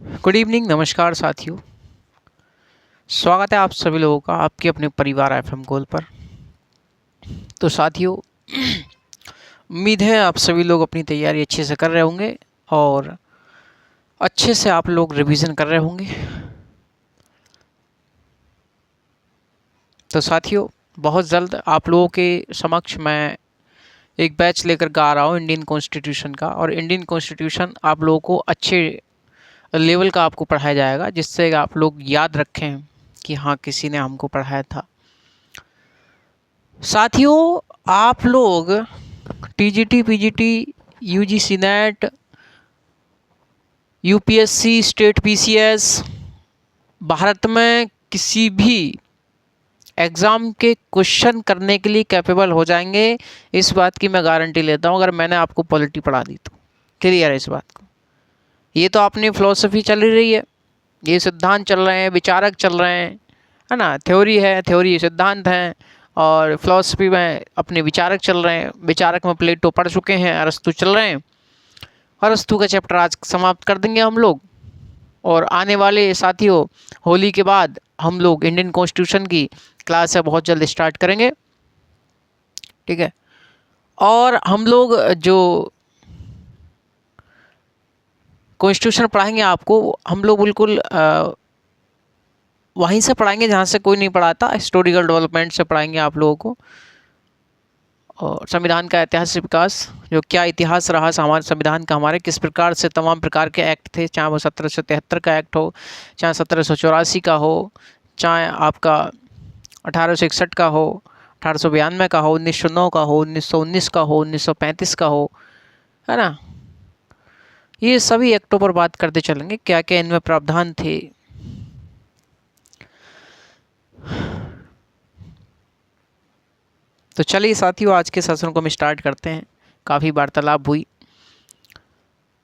Good evening, नमस्कार साथियों। स्वागत है आप सभी लोगों का आपके अपने परिवार एफएम गोल पर। तो साथियों, उम्मीद है आप सभी लोग अपनी तैयारी अच्छे से कर रहे होंगे और अच्छे से आप लोग रिवीजन कर रहे होंगे। तो साथियों, बहुत जल्द आप लोगों के समक्ष मैं एक बैच लेकर के आ रहा हूँ इंडियन कॉन्स्टिट्यूशन का। और इंडियन कॉन्स्टिट्यूशन आप लोगों को अच्छे लेवल का आपको पढ़ाया जाएगा, जिससे आप लोग याद रखें कि हाँ, किसी ने हमको पढ़ाया था। साथियों, आप लोग TGT, PGT, UGC net, UPSC, state PCS, Bharat में किसी भी एग्ज़ाम के क्वेश्चन करने के लिए कैपेबल हो जाएंगे, इस बात की मैं गारंटी लेता हूँ, अगर मैंने आपको पॉलिटी पढ़ा दी तो। क्लियर है इस बात को? ये तो अपनी फिलॉसफी चल रही है, ये सिद्धांत चल रहे हैं, विचारक चल रहे हैं, है ना। थ्योरी है, थ्योरी सिद्धांत हैं, और फिलॉसफी में अपने विचारक चल रहे हैं। विचारक में प्लेटो पढ़ चुके हैं, अरस्तु चल रहे हैं। अरस्तु का चैप्टर आज समाप्त कर देंगे हम लोग, और आने वाले साथियों होली के बाद हम लोग इंडियन कॉन्स्टिट्यूशन की क्लास है बहुत जल्द स्टार्ट करेंगे, ठीक है। और हम लोग जो कॉन्स्टिट्यूशन पढ़ाएंगे आपको, हम लोग बिल्कुल वहीं से पढ़ाएंगे जहाँ से कोई नहीं पढ़ाता, हिस्टोरिकल डेवलपमेंट से पढ़ाएंगे आप लोगों को। और संविधान का ऐतिहासिक विकास, जो क्या इतिहास रहा हमारे संविधान का, हमारे किस प्रकार से तमाम प्रकार के एक्ट थे, चाहे वो 1773 का एक्ट हो, चाहे 1784 का हो, चाहे आपका 1861 का हो, 1892 का हो, 1909 का हो, 1919 का हो, 1935 का हो, है ना। ये सभी एक्टों पर बात करते चलेंगे, क्या क्या इनमें प्रावधान थे। तो चलिए साथियों, आज के सेशन को हम स्टार्ट करते हैं। काफ़ी वार्तालाप हुई।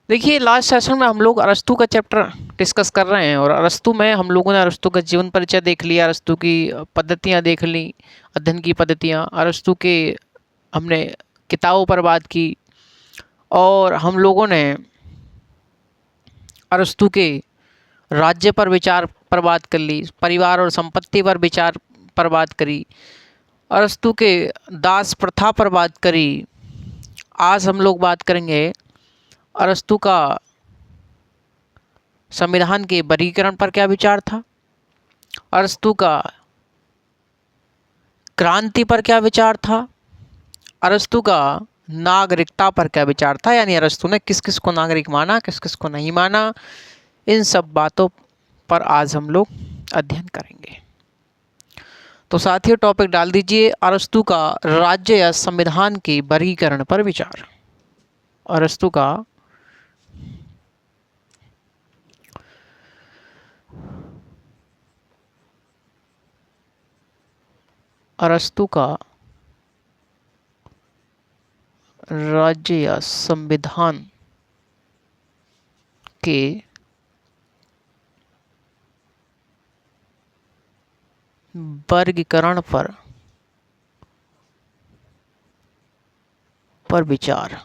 देखिए, लास्ट सेशन में हम लोग अरस्तु का चैप्टर डिस्कस कर रहे हैं, और अरस्तु में हम लोगों ने अरस्तु का जीवन परिचय देख लिया, अरस्तु की पद्धतियाँ देख ली, अध्ययन की पद्धतियाँ, अरस्तु के हमने किताबों पर बात की, और हम लोगों ने अरस्तु के राज्य पर विचार पर बात कर ली, परिवार और संपत्ति पर विचार पर बात करी, अरस्तु के दास प्रथा पर बात करी। आज हम लोग बात करेंगे अरस्तु का संविधान के वर्गीकरण पर क्या विचार था, अरस्तु का क्रांति पर क्या विचार था, अरस्तु का नागरिकता पर क्या विचार था, यानी अरस्तु ने किस किस को नागरिक माना, किस किस को नहीं माना। इन सब बातों पर आज हम लोग अध्ययन करेंगे। तो साथियों, टॉपिक डाल दीजिए, अरस्तु का राज्य या संविधान के वर्गीकरण पर विचार। अरस्तु का राज्य या संविधान के वर्गीकरण पर विचार।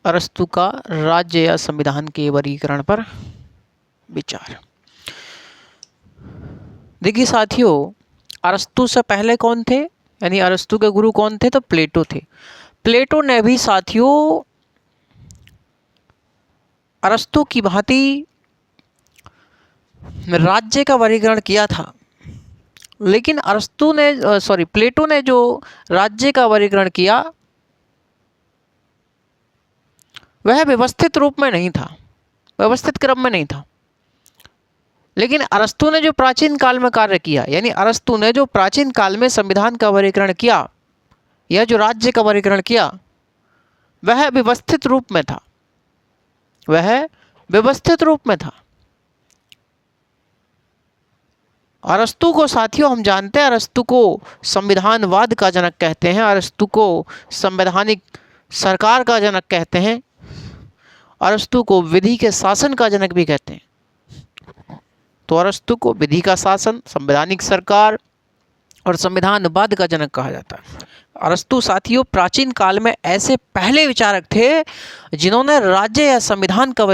अरस्तु का राज्य या संविधान के वर्गीकरण पर विचार। देखिए साथियों, अरस्तु से पहले कौन थे, यानी अरस्तु के गुरु कौन थे, तो प्लेटो थे। प्लेटो ने भी साथियों अरस्तु की भांति राज्य का वर्गीकरण किया था, लेकिन प्लेटो ने जो राज्य का वर्गीकरण किया वह व्यवस्थित रूप में नहीं था, व्यवस्थित क्रम में नहीं था। लेकिन अरस्तु ने जो प्राचीन काल में कार्य किया, यानी अरस्तु ने जो प्राचीन काल में संविधान का वर्गीकरण किया या जो राज्य का वर्गीकरण किया, वह व्यवस्थित रूप में था, वह व्यवस्थित रूप में था। अरस्तु को साथियों हम जानते हैं, अरस्तु को संविधानवाद का जनक कहते हैं, अरस्तु को संवैधानिक सरकार का जनक कहते हैं, अरस्तु को विधि के शासन का जनक भी कहते हैं। तो अरस्तु को विधि का शासन, संवैधानिक सरकार और संविधानवाद का जनक कहा जाता है। अरस्तु साथियों प्राचीन काल में ऐसे पहले विचारक थे जिन्होंने राज्य या संविधान का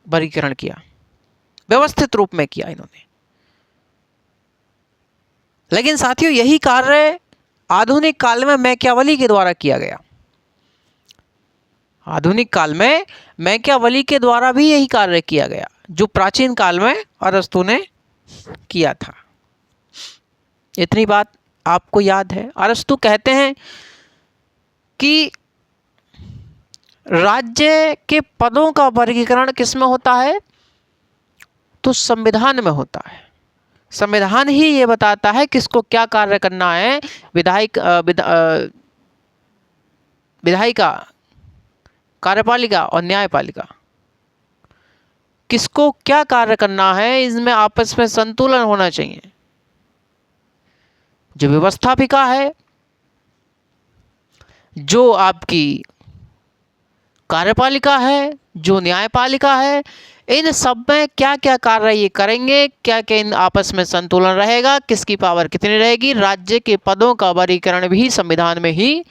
वर्गीकरण किया, व्यवस्थित रूप में किया इन्होंने। लेकिन साथियों यही कार्य आधुनिक काल में मैकियावेली के द्वारा किया गया। आधुनिक काल में मैकियावेली के द्वारा भी यही कार्य किया गया जो प्राचीन काल में अरस्तु ने किया था। इतनी बात आपको याद है। अरस्तु कहते हैं कि राज्य के पदों का वर्गीकरण किस में होता है? तो संविधान में होता है। संविधान ही ये बताता है किसको क्या कार्य करना है। विधायिका, कार्यपालिका और न्यायपालिका, किसको क्या कार्य करना है, इसमें आपस में संतुलन होना चाहिए। जो व्यवस्थापिका है, जो आपकी कार्यपालिका है, जो न्यायपालिका है, इन सब में क्या क्या कार्य ये करेंगे, क्या क्या इन आपस में संतुलन रहेगा, किसकी पावर कितनी रहेगी। राज्य के पदों का वर्गीकरण भी संविधान में ही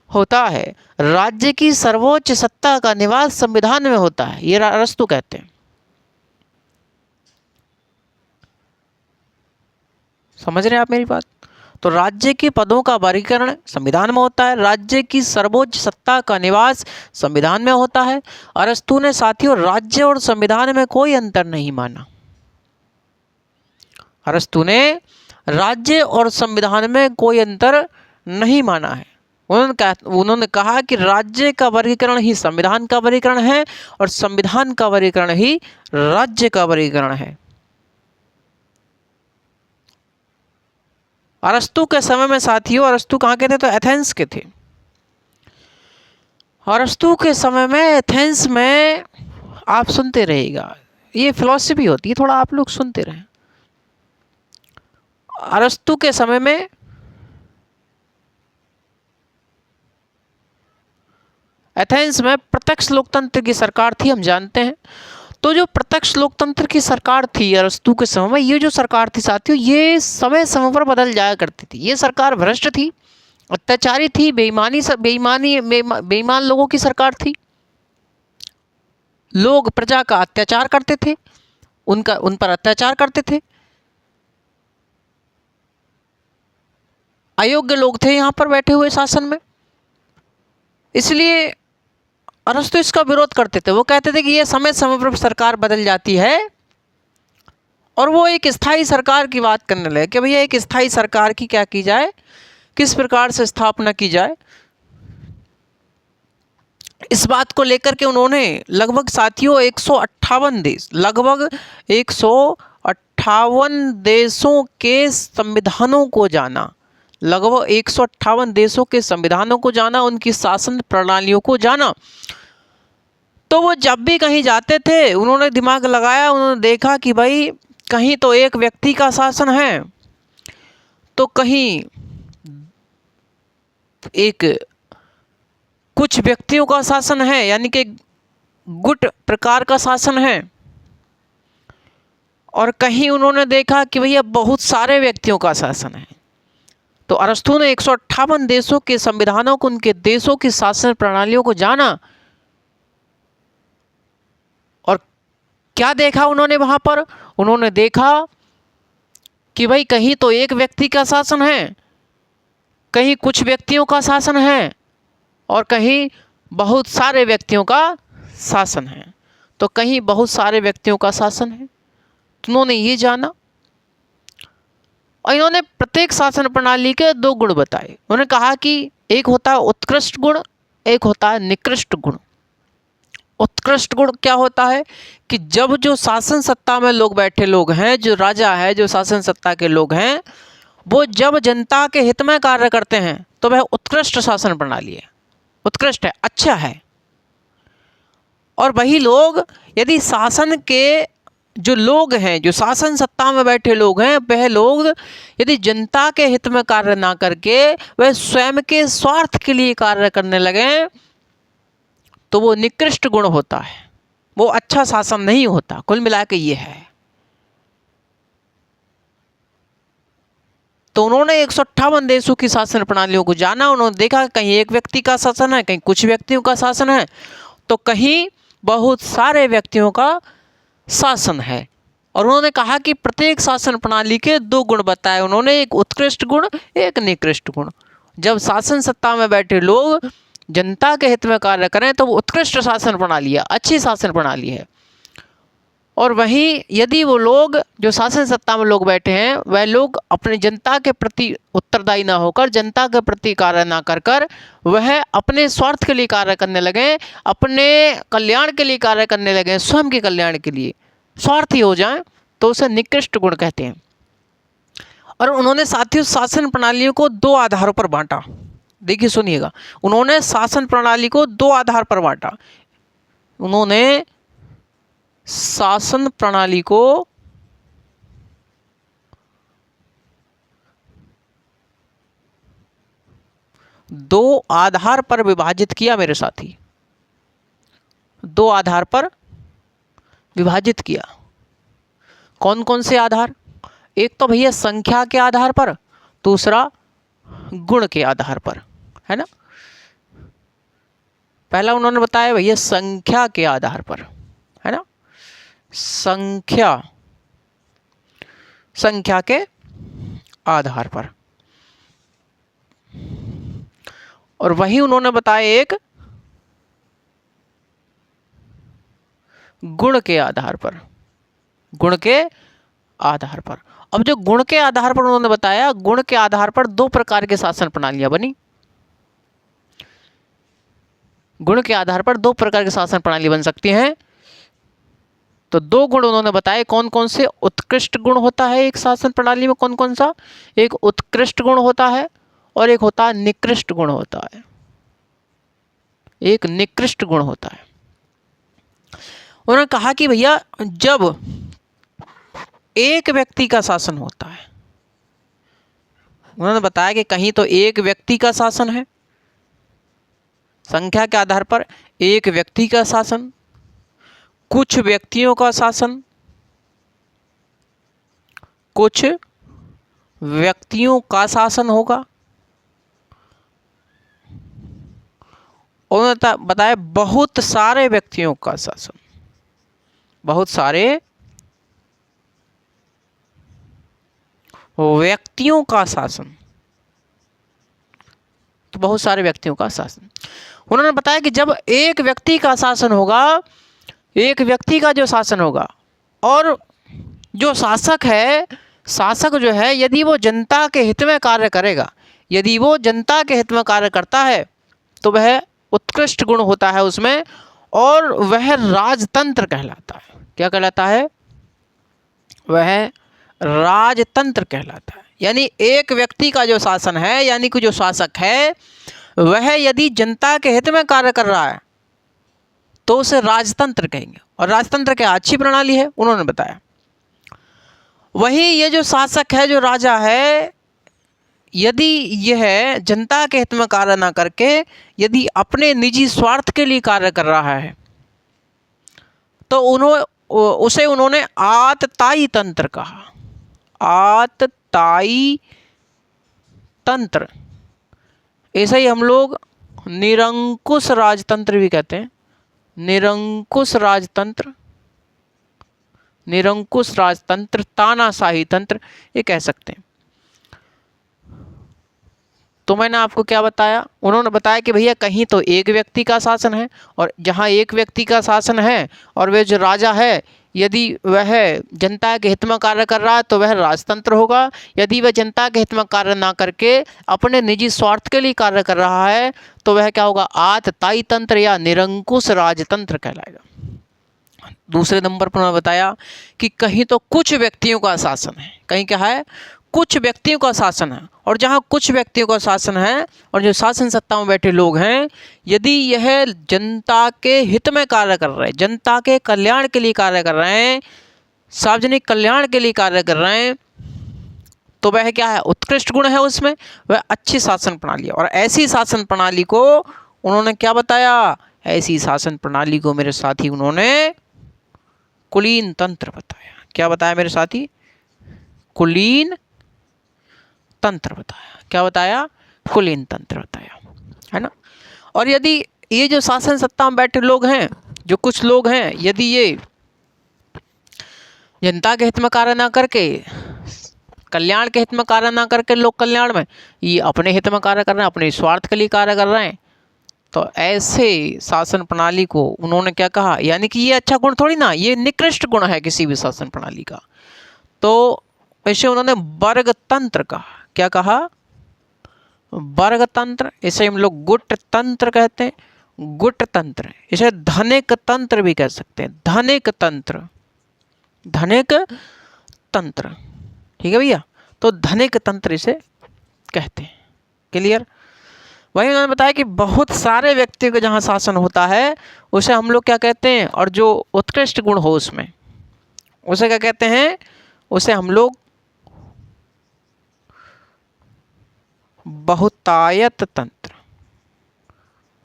होता है। राज्य की सर्वोच्च सत्ता का निवास संविधान में होता है, ये अरस्तु कहते हैं। समझ रहे हैं आप मेरी बात? तो राज्य के पदों का वर्गीकरण संविधान में होता है, राज्य की सर्वोच्च सत्ता का निवास संविधान में होता है। अरस्तु ने साथियों राज्य और संविधान में कोई अंतर नहीं माना। अरस्तु ने राज्य और संविधान में कोई अंतर नहीं माना है। उन्होंने कहा कि राज्य का वर्गीकरण ही संविधान का वर्गीकरण है और संविधान का वर्गीकरण ही राज्य का वर्गीकरण है। अरस्तु के समय में साथियों, अरस्तु कहाँ के थे? तो एथेंस के थे। अरस्तु के समय में एथेंस में, आप सुनते रहिएगा, ये फिलॉसफी होती है, थोड़ा आप लोग सुनते रहें। अरस्तु के समय में एथेंस में प्रत्यक्ष लोकतंत्र की सरकार थी, हम जानते हैं। तो जो प्रत्यक्ष लोकतंत्र की सरकार थी अरस्तु के समय में, ये जो सरकार थी साथियों, ये समय समय पर बदल जाया करती थी। ये सरकार भ्रष्ट थी, अत्याचारी थी, बेईमान लोगों की सरकार थी। लोग प्रजा का अत्याचार करते थे, उन पर अत्याचार करते थे। अयोग्य लोग थे यहाँ पर बैठे हुए शासन में, इसलिए अरस्तु इसका विरोध करते थे। वो कहते थे कि ये समय समय पर सरकार बदल जाती है, और वो एक स्थायी सरकार की बात करने लगे कि भैया एक स्थायी सरकार की क्या की जाए, किस प्रकार से स्थापना की जाए। इस बात को लेकर के उन्होंने लगभग साथियों 158 देश, लगभग 158 देशों के संविधानों को जाना, लगभग 158 देशों के संविधानों को जाना, उनकी शासन प्रणालियों को जाना। तो वो जब भी कहीं जाते थे उन्होंने दिमाग लगाया, उन्होंने देखा कि भाई कहीं तो एक व्यक्ति का शासन है, तो कहीं एक कुछ व्यक्तियों का शासन है, यानी कि गुट प्रकार का शासन है, और कहीं उन्होंने देखा कि भैया बहुत सारे व्यक्तियों का शासन है। तो अरस्तु ने 158 देशों के संविधानों को, उनके देशों की शासन प्रणालियों को जाना, और क्या देखा उन्होंने वहां पर? उन्होंने देखा कि भाई कहीं तो एक व्यक्ति का शासन है, कहीं कुछ व्यक्तियों का शासन है, और कहीं बहुत सारे व्यक्तियों का शासन है। तो कहीं बहुत सारे व्यक्तियों का शासन है, तो उन्होंने ये जाना, और इन्होंने प्रत्येक शासन प्रणाली के 2 गुण बताए। उन्होंने कहा कि एक होता है उत्कृष्ट गुण, एक होता है निकृष्ट गुण। उत्कृष्ट गुण क्या होता है कि जब जो शासन सत्ता में लोग बैठे लोग हैं, जो राजा है, जो शासन सत्ता के लोग हैं, वो जब जनता के हित में कार्य करते हैं तो वह उत्कृष्ट शासन प्रणाली है, उत्कृष्ट है, अच्छा है। और वही लोग यदि शासन के जो लोग हैं, जो शासन सत्ता में बैठे लोग हैं, वह लोग यदि जनता के हित में कार्य ना करके वह स्वयं के स्वार्थ के लिए कार्य करने लगे, तो वो निकृष्ट गुण होता है, वो अच्छा शासन नहीं होता। कुल मिला के ये है। तो उन्होंने 158 देशों की शासन प्रणालियों को जाना। उन्होंने देखा कहीं एक व्यक्ति का शासन है, कहीं कुछ व्यक्तियों का शासन है, तो कहीं बहुत सारे व्यक्तियों का शासन है। और उन्होंने कहा कि प्रत्येक शासन प्रणाली के दो गुण बताए उन्होंने, एक उत्कृष्ट गुण, एक निकृष्ट गुण। जब शासन सत्ता में बैठे लोग जनता के हित में कार्य करें तो वो उत्कृष्ट शासन प्रणाली है, अच्छी शासन प्रणाली है। और वहीं यदि वो लोग जो शासन सत्ता में लोग बैठे हैं वह लोग अपनी जनता के प्रति उत्तरदायी ना होकर, जनता के प्रति कार्य ना कर कर वह अपने स्वार्थ के लिए कार्य करने लगे, अपने कल्याण के लिए कार्य करने लगे, स्वयं के कल्याण के लिए स्वार्थी हो जाएं, तो उसे निकृष्ट गुण कहते हैं। और उन्होंने साथियों शासन प्रणालियों को दो आधारों पर बांटा। देखिए सुनिएगा, उन्होंने शासन प्रणाली को दो आधार पर बांटा। उन्होंने शासन प्रणाली को दो आधार पर विभाजित किया मेरे साथी, दो आधार पर विभाजित किया। कौन कौन से आधार? एक तो भैया संख्या के आधार पर, दूसरा गुण के आधार पर, है ना। पहला उन्होंने बताया भैया संख्या के आधार पर, है ना, संख्या के आधार पर। और वही उन्होंने बताया एक गुण के आधार पर, गुण के आधार पर। अब जो गुण के आधार पर उन्होंने बताया, गुण के आधार पर दो प्रकार के शासन प्रणालियां बनी। गुण के आधार पर दो प्रकार की शासन प्रणाली बन सकती हैं। तो दो गुण उन्होंने बताए, कौन कौन से? उत्कृष्ट गुण होता है एक शासन प्रणाली में, कौन कौन सा? एक उत्कृष्ट गुण होता है और एक होता है निकृष्ट गुण होता है, एक निकृष्ट गुण होता है। उन्होंने कहा कि भैया जब एक व्यक्ति का शासन होता है, उन्होंने बताया कि कहीं तो एक व्यक्ति का शासन है, संख्या के आधार पर एक व्यक्ति का शासन, कुछ व्यक्तियों का शासन, कुछ व्यक्तियों का शासन होगा। उन्होंने बताया बहुत सारे व्यक्तियों का शासन, बहुत सारे व्यक्तियों का शासन, तो बहुत सारे व्यक्तियों का शासन। उन्होंने बताया कि जब एक व्यक्ति का शासन होगा, एक व्यक्ति का जो शासन होगा, और जो शासक है, शासक जो है यदि वो जनता के हित में कार्य करेगा, यदि वो जनता के हित में कार्य करता है तो वह उत्कृष्ट गुण होता है उसमें, और वह राजतंत्र कहलाता है। क्या कहलाता है? वह राजतंत्र कहलाता है। यानी एक व्यक्ति का जो शासन है, यानी कि जो शासक है वह यदि जनता के हित में कार्य कर रहा है तो उसे राजतंत्र कहेंगे। और राजतंत्र क्या अच्छी प्रणाली है, उन्होंने बताया। वही ये जो शासक है, जो राजा है, यदि यह जनता के हित में कार्य ना करके यदि अपने निजी स्वार्थ के लिए कार्य कर रहा है तो उसे उन्होंने आतताई तंत्र कहा। आतताई तंत्र, ऐसे ही हम लोग निरंकुश राजतंत्र भी कहते हैं। निरंकुश राजतंत्र, निरंकुश राजतंत्र, तानाशाही तंत्र, ये कह सकते हैं। तो मैंने आपको क्या बताया? उन्होंने बताया कि भैया कहीं तो एक व्यक्ति का शासन है, और जहाँ एक व्यक्ति का शासन है और वह जो राजा है यदि वह जनता के हित में कार्य कर रहा है तो वह राजतंत्र होगा। यदि वह जनता के हित में कार्य ना करके अपने निजी स्वार्थ के लिए कार्य कर रहा है तो वह क्या होगा? आतताई तंत्र या निरंकुश राजतंत्र कहलाएगा। दूसरे नंबर पर उन्होंने बताया कि कहीं तो कुछ व्यक्तियों का शासन है। कहीं क्या है? कुछ व्यक्तियों का शासन है। और जहाँ कुछ व्यक्तियों का शासन है और जो शासन सत्ता में बैठे लोग हैं, यदि यह जनता के हित में कार्य कर रहे हैं, जनता के कल्याण के लिए कार्य कर रहे हैं, सार्वजनिक कल्याण के लिए कार्य कर रहे हैं, तो वह क्या है? उत्कृष्ट गुण है उसमें, वह अच्छी शासन प्रणाली है। और ऐसी शासन प्रणाली को उन्होंने क्या बताया? ऐसी शासन प्रणाली को मेरे साथी उन्होंने कुलीन तंत्र बताया। क्या बताया मेरे साथी? कुलीन तंत्र बताया। क्या बताया? कुलीन तंत्र बताया, है ना। और यदि ये जो शासन सत्ता में बैठे लोग हैं, जो कुछ लोग हैं, यदि ये जनता के हित में कार्य ना करके, कल्याण के हित में कार्य ना करके लोक कल्याण में, ये अपने हित में कार्य कर रहे हैं, अपने स्वार्थ के लिए कार्य कर रहे हैं। तो ऐसे शासन प्रणाली को उन्होंने क्या कहा, यानी कि ये अच्छा गुण थोड़ी ना, ये निकृष्ट गुण है किसी भी शासन प्रणाली का। तो इसे उन्होंने वर्गतंत्र कहा। क्या कहा? वर्गतंत्र। इसे हम लोग गुट तंत्र कहते हैं, गुट तंत्र। इसे धनिक तंत्र भी कह सकते हैं, धनिक तंत्र, धनिक तंत्र। ठीक है भैया, तो धनिक तंत्र इसे कहते हैं। क्लियर? वही उन्होंने बताया कि बहुत सारे व्यक्तियों का जहाँ शासन होता है उसे हम लोग क्या कहते हैं, और जो उत्कृष्ट गुण हो उसमें, उसे क्या कहते हैं, उसे हम लोग बहुतायत तंत्र,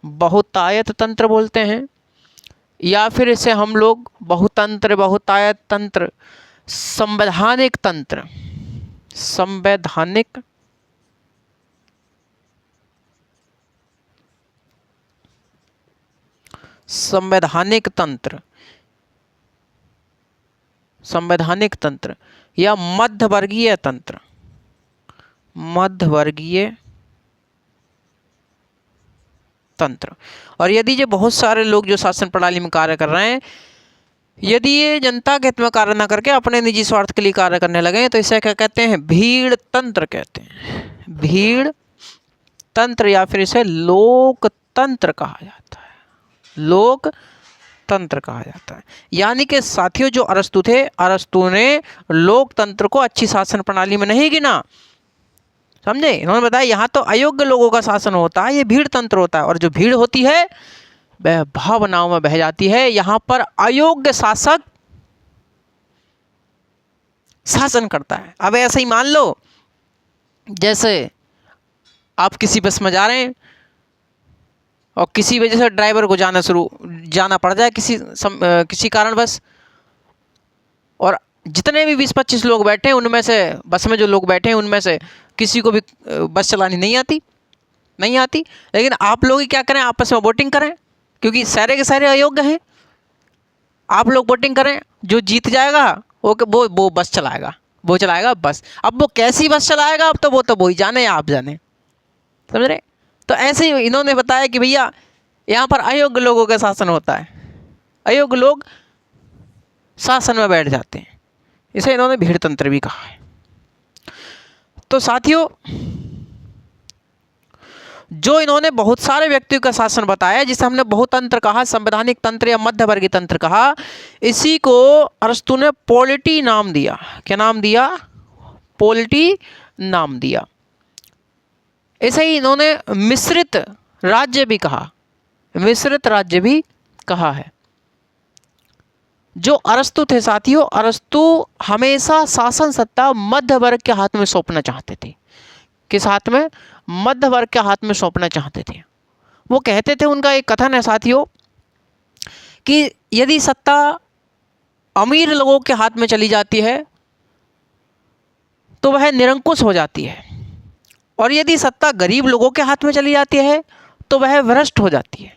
बहुतायत तंत्र बोलते हैं, या फिर इसे हम लोग बहुतंत्र, बहुतायत तंत्र, संवैधानिक तंत्र, संवैधानिक संवैधानिक तंत्र, संवैधानिक तंत्र, या मध्यवर्गीय तंत्र, मध्यवर्गीय तंत्र। और यदि जो बहुत सारे लोग जो शासन प्रणाली में कार्य कर रहे हैं, यदि ये जनता के हित में कार्य ना करके अपने निजी स्वार्थ के लिए कार्य करने लगे तो इसे क्या कहते हैं, भीड़ तंत्र कहते हैं, भीड़ तंत्र, या फिर इसे लोकतंत्र कहा जाता है, लोकतंत्र कहा जाता है। यानी कि साथियों, जो अरस्तु थे, अरस्तु ने लोकतंत्र को अच्छी शासन प्रणाली में नहीं गिना, समझे? इन्होंने बताया यहाँ तो अयोग्य लोगों का शासन होता है, ये भीड़ तंत्र होता है, और जो भीड़ होती है वह भावनाओं में बह जाती है। यहाँ पर अयोग्य शासक शासन करता है। अब ऐसे ही मान लो, जैसे आप किसी बस में जा रहे हैं और किसी वजह से ड्राइवर को जाना पड़ जाए किसी कारणवश, और जितने भी 20-25 लोग बैठे हैं उनमें से, बस में जो लोग बैठे हैं उनमें से किसी को भी बस चलानी नहीं आती, लेकिन आप लोग ही क्या करें, आपस में वोटिंग करें, क्योंकि सारे के सारे अयोग्य हैं। आप लोग वोटिंग करें, जो जीत जाएगा वो बस चलाएगा, वो चलाएगा बस। अब वो कैसी बस चलाएगा, अब तो वो ही जाने या आप जाने, समझ रहे? तो ऐसे ही इन्होंने बताया कि भैया यहाँ पर अयोग्य लोगों का शासन होता है, अयोग्य लोग शासन में बैठ जाते हैं, इसे इन्होंने भीड़ तंत्र भी कहा है। तो साथियों, जो इन्होंने बहुत सारे व्यक्तियों का शासन बताया, जिसे हमने बहुतंत्र कहा, संवैधानिक तंत्र या मध्यवर्गीय तंत्र कहा, इसी को अरस्तु ने पॉलिटी नाम दिया। क्या नाम दिया? पॉलिटी नाम दिया। ऐसे ही इन्होंने मिश्रित राज्य भी कहा, मिश्रित राज्य भी कहा है। जो अरस्तु थे साथियों, अरस्तु हमेशा शासन सत्ता मध्य वर्ग के हाथ में सौंपना चाहते थे। किस हाथ में? मध्य वर्ग के हाथ में सौंपना चाहते थे। वो कहते थे, उनका एक कथन है साथियों, कि यदि सत्ता अमीर लोगों के हाथ में चली जाती है तो वह निरंकुश हो जाती है, और यदि सत्ता गरीब लोगों के हाथ में चली जाती है तो वह भ्रष्ट हो जाती है।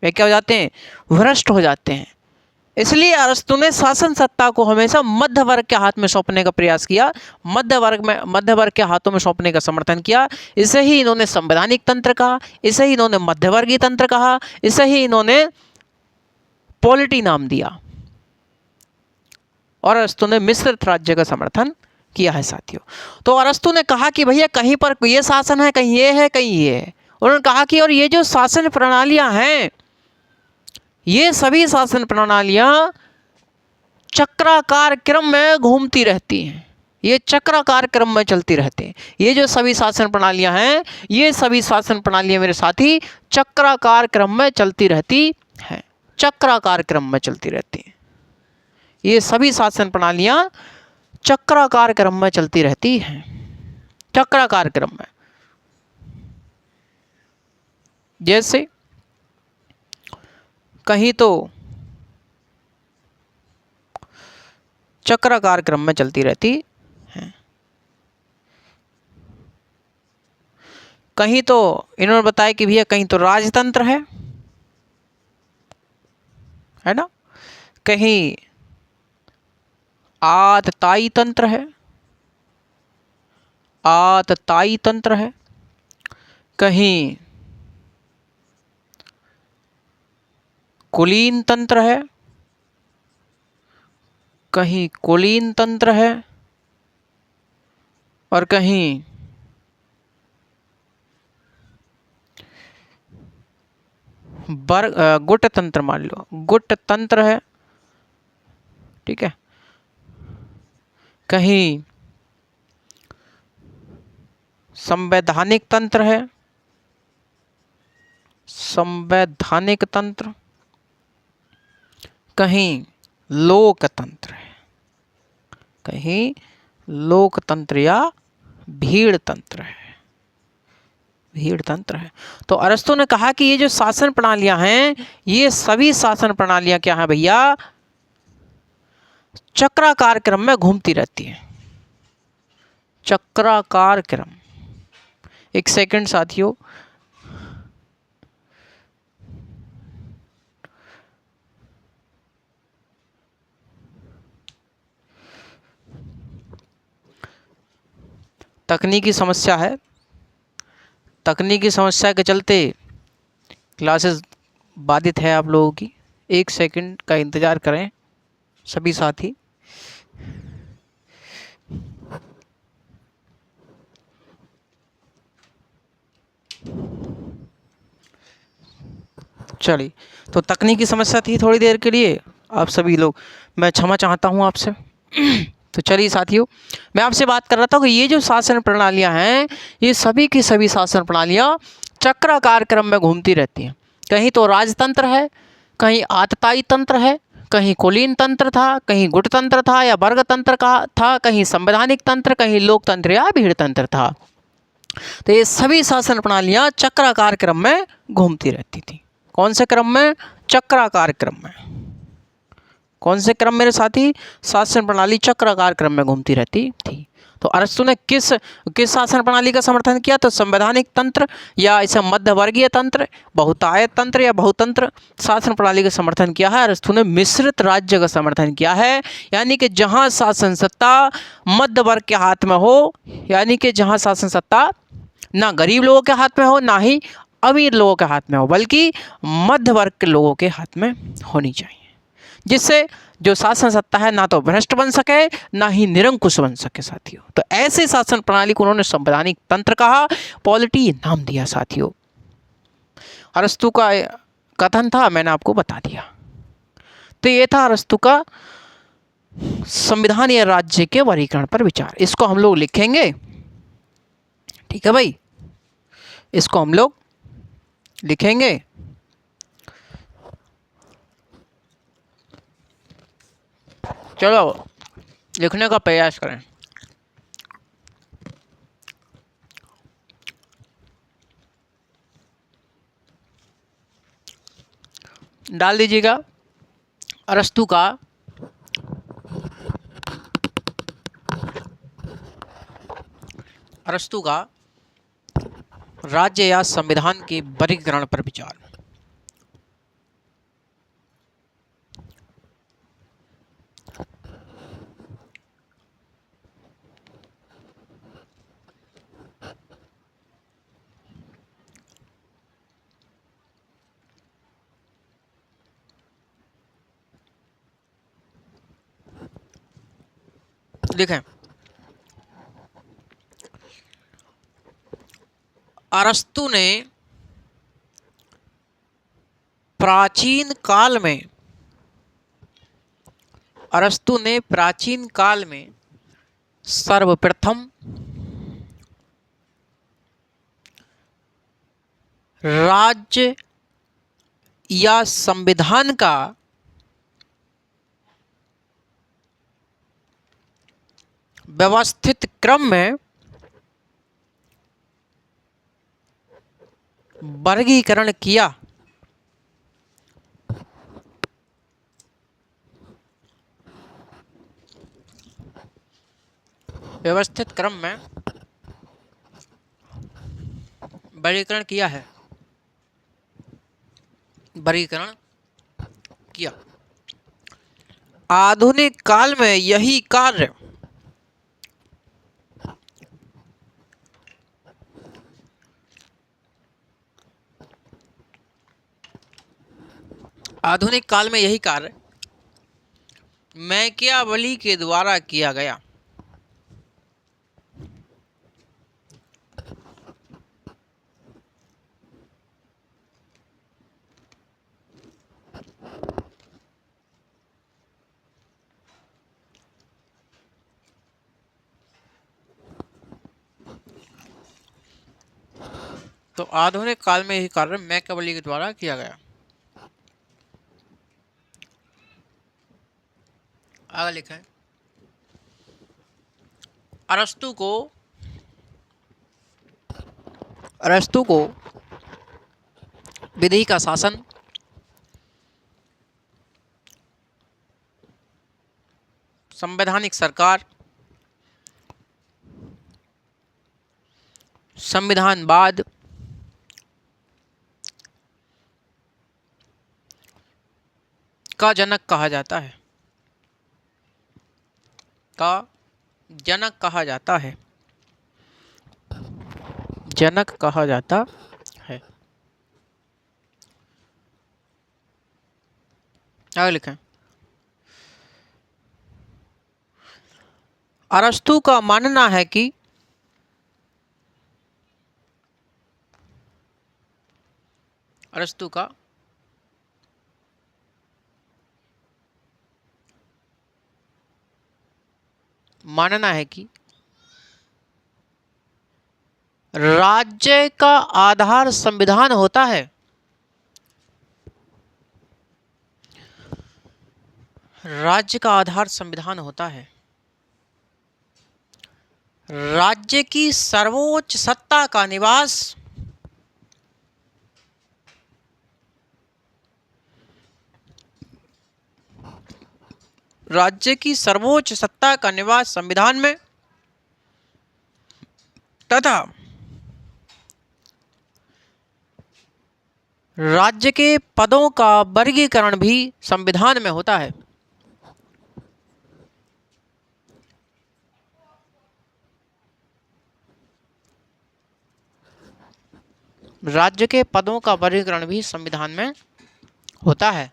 वे क्या हो जाते हैं? भ्रष्ट हो जाते हैं। इसलिए अरस्तु ने शासन सत्ता को हमेशा मध्य वर्ग के हाथ में सौंपने का प्रयास किया, मध्य वर्ग के हाथों में सौंपने का समर्थन किया। इसे ही इन्होंने संवैधानिक तंत्र कहा, इसे ही इन्होंने मध्यवर्गीय तंत्र कहा, इसे ही इन्होंने पॉलिटी नाम दिया, और अरस्तु ने मिश्रित राज्य का समर्थन किया है साथियों। तो अरस्तु ने कहा कि भैया कहीं पर ये शासन है, कहीं ये है, कहीं ये है। उन्होंने कहा कि और ये जो शासन प्रणालियां हैं, ये सभी शासन प्रणालियां चक्राकार क्रम में घूमती रहती हैं, ये चक्राकार क्रम में चलती रहती हैं। ये जो सभी शासन प्रणालियां हैं, ये सभी शासन प्रणालियां मेरे साथी चक्राकार क्रम में चलती रहती हैं, चक्राकार क्रम में चलती रहती हैं। ये सभी शासन प्रणालियां चक्राकार क्रम में चलती रहती हैं, चक्राकार क्रम में। जैसे कहीं तो चक्राकार क्रम में चलती रहती है, कहीं तो इन्होंने बताया कि भैया कहीं तो राजतंत्र है ना, कहीं आततायी तंत्र है, आततायी तंत्र है, कहीं कुलीन तंत्र है, कहीं कुलीन तंत्र है, और कहीं गुट तंत्र, मान लो गुट तंत्र है, ठीक है, कहीं संवैधानिक तंत्र है, संवैधानिक तंत्र, कहीं लोकतंत्र है, कहीं लोकतंत्र या भीड़ तंत्र है, भीड़ तंत्र है। तो अरस्तु ने कहा कि ये जो शासन प्रणालियां हैं, ये सभी शासन प्रणालियां क्या हैं भैया, चक्राकार क्रम में घूमती रहती हैं, चक्राकार क्रम। एक सेकंड साथियों, तकनीकी समस्या है, तकनीकी समस्या के चलते क्लासेस बाधित है आप लोगों की। एक सेकंड का इंतज़ार करें सभी साथी। चलिए, तो तकनीकी समस्या थी थोड़ी देर के लिए, आप सभी लोग, मैं क्षमा चाहता हूं आपसे। तो चलिए साथियों, मैं आपसे बात कर रहा था कि ये जो शासन प्रणालियां हैं, ये सभी की सभी शासन प्रणालियां चक्राकार क्रम में घूमती रहती हैं। कहीं तो राजतंत्र है, कहीं आततायी तंत्र है, कहीं कुलीन तंत्र था, कहीं गुट तंत्र था या वर्ग तंत्र का था, कहीं संवैधानिक तंत्र, कहीं लोकतंत्र या भीड़ तंत्र था। तो ये सभी शासन प्रणालियां चक्राकार क्रम में घूमती रहती थी। कौन से क्रम में? चक्राकार क्रम में। कौन से क्रम मेरे साथी? शासन प्रणाली चक्राकार क्रम में घूमती रहती थी। तो अरस्तु ने किस शासन प्रणाली का समर्थन किया? तो संवैधानिक तंत्र या इसे मध्यवर्गीय तंत्र, बहुतायत तंत्र या बहुतंत्र शासन प्रणाली का समर्थन किया है। अरस्तु ने मिश्रित राज्य का समर्थन किया है, यानी कि जहां शासन सत्ता मध्य वर्ग के हाथ में हो, यानी कि जहां शासन सत्ता ना गरीब लोगों के हाथ में हो, ना ही अमीर लोगों के हाथ में हो, बल्कि मध्य वर्ग के लोगों के हाथ में होनी चाहिए, जिससे जो शासन सत्ता है ना तो भ्रष्ट बन सके, ना ही निरंकुश बन सके साथियों। तो ऐसे शासन प्रणाली को उन्होंने संवैधानिक तंत्र कहा, पॉलिटी नाम दिया साथियों। अरस्तु का कथन था, मैंने आपको बता दिया। तो ये था अरस्तु का संविधान या राज्य के वर्गीकरण पर विचार। इसको हम लोग लिखेंगे, ठीक है भाई, इसको हम लोग लिखेंगे। चलो लिखने का प्रयास करें। डाल दीजिएगा अरस्तु का राज्य या संविधान के वर्गीकरण पर विचार। देखें, अरस्तु ने प्राचीन काल में सर्वप्रथम राज्य या संविधान का व्यवस्थित क्रम में वर्गीकरण किया। व्यवस्थित क्रम में वर्गीकरण किया है, वर्गीकरण किया। आधुनिक काल में यही कार्य आधुनिक काल में यही कार्य मैकियावेली के द्वारा किया गया। तो आधुनिक काल में यही कार्य मैकियावेली के द्वारा किया गया। आगे लिखा है, अरस्तु को विधि का शासन, संवैधानिक सरकार, संविधानवाद, का जनक कहा जाता है। का जनक कहा जाता है। जनक कहा जाता है। आगे लिखें, अरस्तु का मानना है कि अरस्तु का मानना है कि राज्य का आधार संविधान होता है। राज्य का आधार संविधान होता है। राज्य की सर्वोच्च सत्ता का निवास राज्य की सर्वोच्च सत्ता का निवास संविधान में तथा राज्य के पदों का वर्गीकरण भी संविधान में होता है। राज्य के पदों का वर्गीकरण भी संविधान में होता है।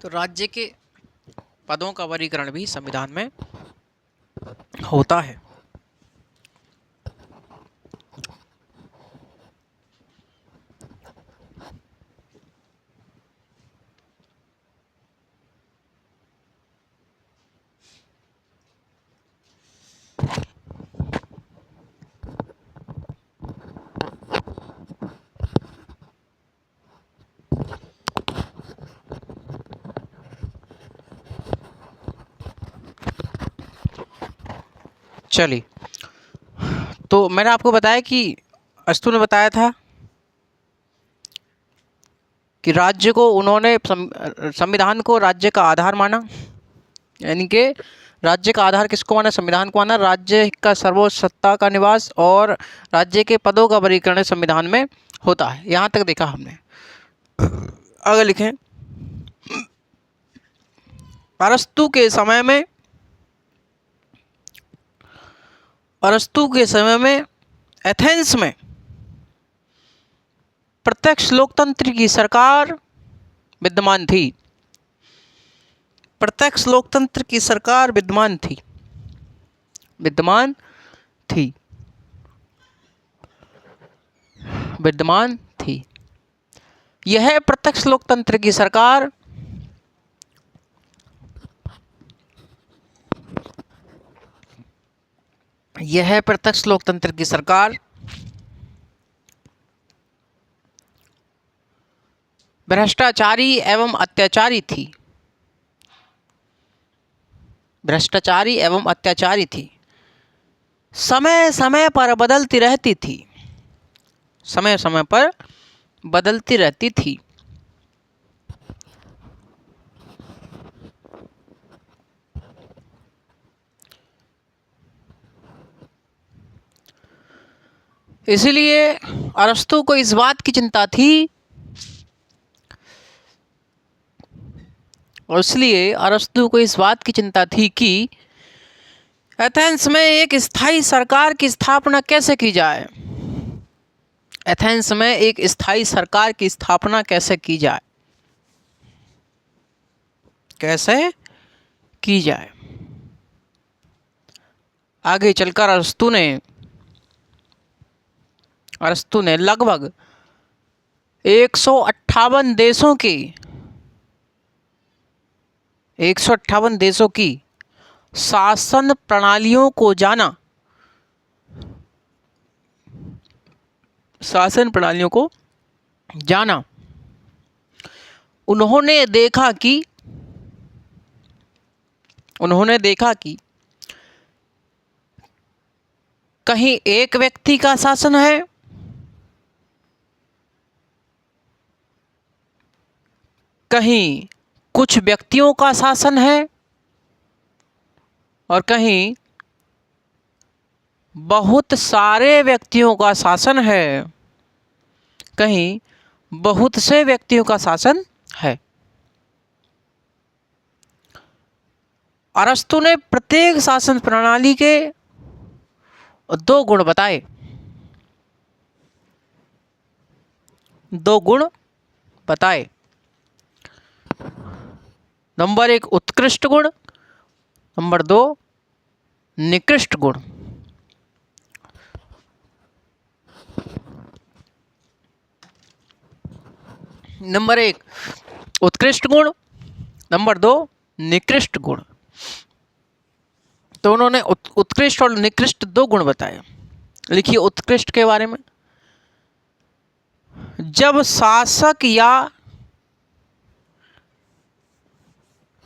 तो राज्य के पदों का वर्गीकरण भी संविधान में होता है। चलिए, तो मैंने आपको बताया कि अरस्तु ने बताया था कि राज्य को उन्होंने संविधान को राज्य का आधार माना, यानी कि राज्य का आधार किसको माना? संविधान को माना। राज्य का सर्वोच्च सत्ता का निवास और राज्य के पदों का वर्गीकरण संविधान में होता है। यहाँ तक देखा हमने। आगे लिखें, अरस्तु के समय में एथेंस में प्रत्यक्ष लोकतंत्र की सरकार विद्यमान थी। प्रत्यक्ष लोकतंत्र की सरकार विद्यमान थी। यह प्रत्यक्ष लोकतंत्र की सरकार भ्रष्टाचारी एवं अत्याचारी थी। समय समय पर बदलती रहती थी। इसलिए अरस्तु को इस बात की चिंता थी, और इसलिए अरस्तु को इस बात की चिंता थी कि एथेंस में एक स्थायी सरकार की स्थापना कैसे की जाए। एथेंस में एक स्थायी सरकार की स्थापना कैसे की जाए, कैसे की जाए। आगे चलकर अरस्तु ने लगभग 158 देशों की शासन प्रणालियों को जाना, उन्होंने देखा कि कहीं एक व्यक्ति का शासन है, कहीं कुछ व्यक्तियों का शासन है, और कहीं बहुत सारे व्यक्तियों का शासन है, कहीं बहुत से व्यक्तियों का शासन है। अरस्तु ने प्रत्येक शासन प्रणाली के दो गुण बताए। नंबर 1 उत्कृष्ट गुण, नंबर 2 निकृष्ट गुण। नंबर 1 उत्कृष्ट गुण, नंबर 2 निकृष्ट गुण। तो उन्होंने उत्कृष्ट और निकृष्ट दो गुण बताए। लिखिए उत्कृष्ट के बारे में। जब शासक या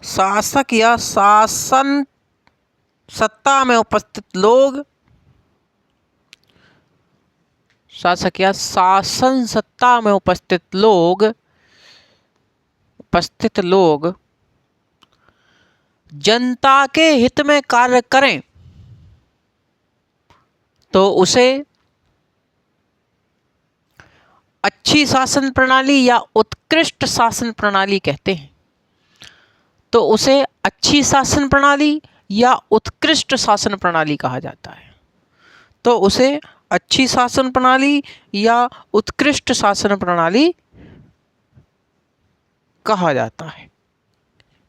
शासन सत्ता में उपस्थित लोग, शासक या शासन सत्ता में उपस्थित लोग जनता के हित में कार्य करें तो उसे अच्छी शासन प्रणाली या उत्कृष्ट शासन प्रणाली कहते हैं। तो उसे अच्छी शासन प्रणाली या उत्कृष्ट शासन प्रणाली कहा जाता है। तो उसे अच्छी शासन प्रणाली या उत्कृष्ट शासन प्रणाली कहा जाता है।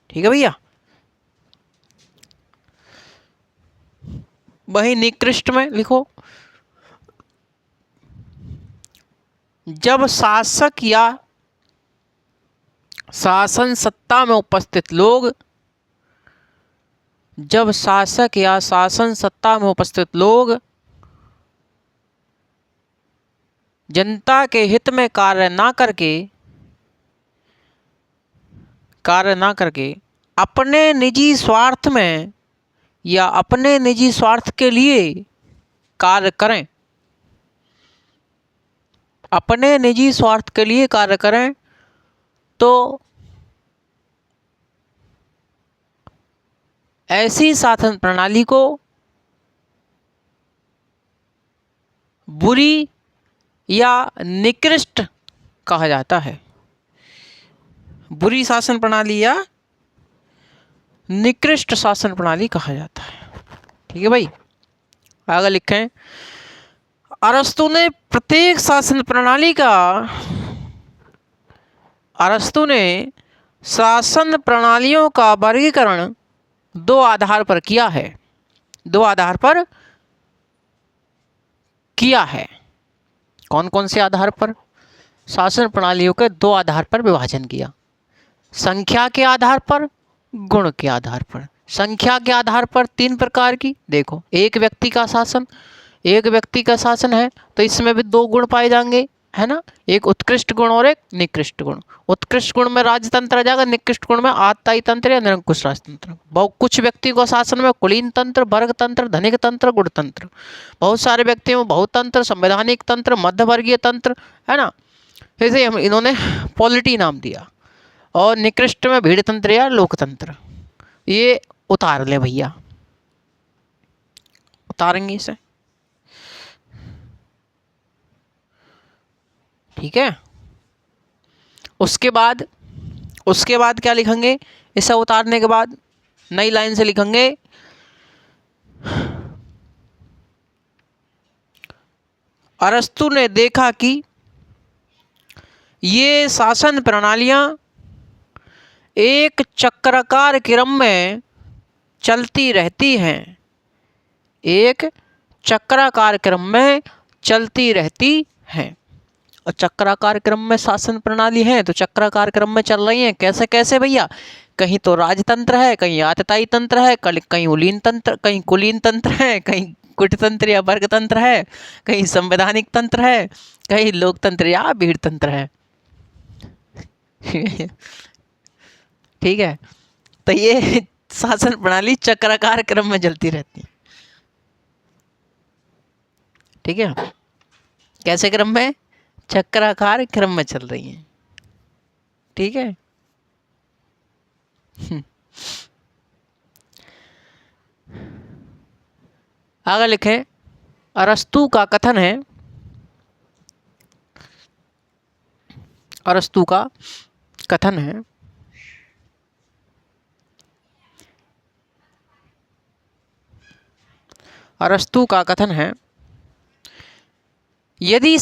ठीक है भैया। वही निकृष्ट में लिखो, जब शासक या शासन सत्ता में उपस्थित लोग जनता के हित में कार्य ना करके अपने निजी स्वार्थ में या अपने निजी स्वार्थ के लिए कार्य करें, अपने निजी स्वार्थ के लिए कार्य करें तो ऐसी शासन प्रणाली को बुरी या निकृष्ट कहा जाता है। बुरी शासन प्रणाली या निकृष्ट शासन प्रणाली कहा जाता है। ठीक है भाई। आगे लिखें, अरस्तु ने प्रत्येक शासन प्रणाली का शासन प्रणालियों का वर्गीकरण दो आधार पर किया है। कौन कौन से आधार पर? शासन प्रणालियों के दो आधार पर विभाजन किया। संख्या के आधार पर, गुण के आधार पर। संख्या के आधार पर 3 प्रकार की। देखो, एक व्यक्ति का शासन है तो इसमें भी 2 गुण पाए जाएंगे, है ना। एक उत्कृष्ट गुण और एक निकृष्ट गुण। उत्कृष्ट गुण में राजतंत्र आ जाएगा, निकृष्ट गुण में आततायी तंत्र या निरंकुश राजतंत्र। कुछ व्यक्तियों को शासन में कुलीन तंत्र, वर्ग तंत्र, धनिक तंत्र, गुणतंत्र। बहुत सारे व्यक्तियों में बहुतंत्र, संवैधानिक तंत्र, मध्यवर्गीय तंत्र, है ना। ऐसे इन्होंने पॉलिटी नाम दिया। और निकृष्ट में भीड़ तंत्र या लोकतंत्र। ये उतार ले भैया, उतारेंगे इसे। ठीक है। उसके बाद क्या लिखेंगे, इसे उतारने के बाद नई लाइन से लिखेंगे अरस्तु ने देखा कि ये शासन प्रणालियां एक चक्राकार क्रम में चलती रहती हैं, एक चक्राकार क्रम में चलती रहती हैं। और चक्राकार क्रम में शासन प्रणाली है तो चक्राकार क्रम में चल रही हैं। कैसे कैसे भैया, कहीं तो राजतंत्र है, कहीं आतताई तंत्र है, कहीं उलीन तंत्र, कहीं कुलीन तंत्र है, कहीं कुटतंत्र या वर्गतंत्र है, कहीं संवैधानिक तंत्र है, कहीं लोकतंत्र या भीड़ तंत्र है। ठीक है, तो ये शासन प्रणाली चक्राकार क्रम में चलती रहती है। ठीक है, कैसे क्रम में, चक्राकार क्रम में चल रही हैं। ठीक है। आगे लिखें, अरस्तु का कथन है, अरस्तु का कथन है अरस्तु का कथन है यदि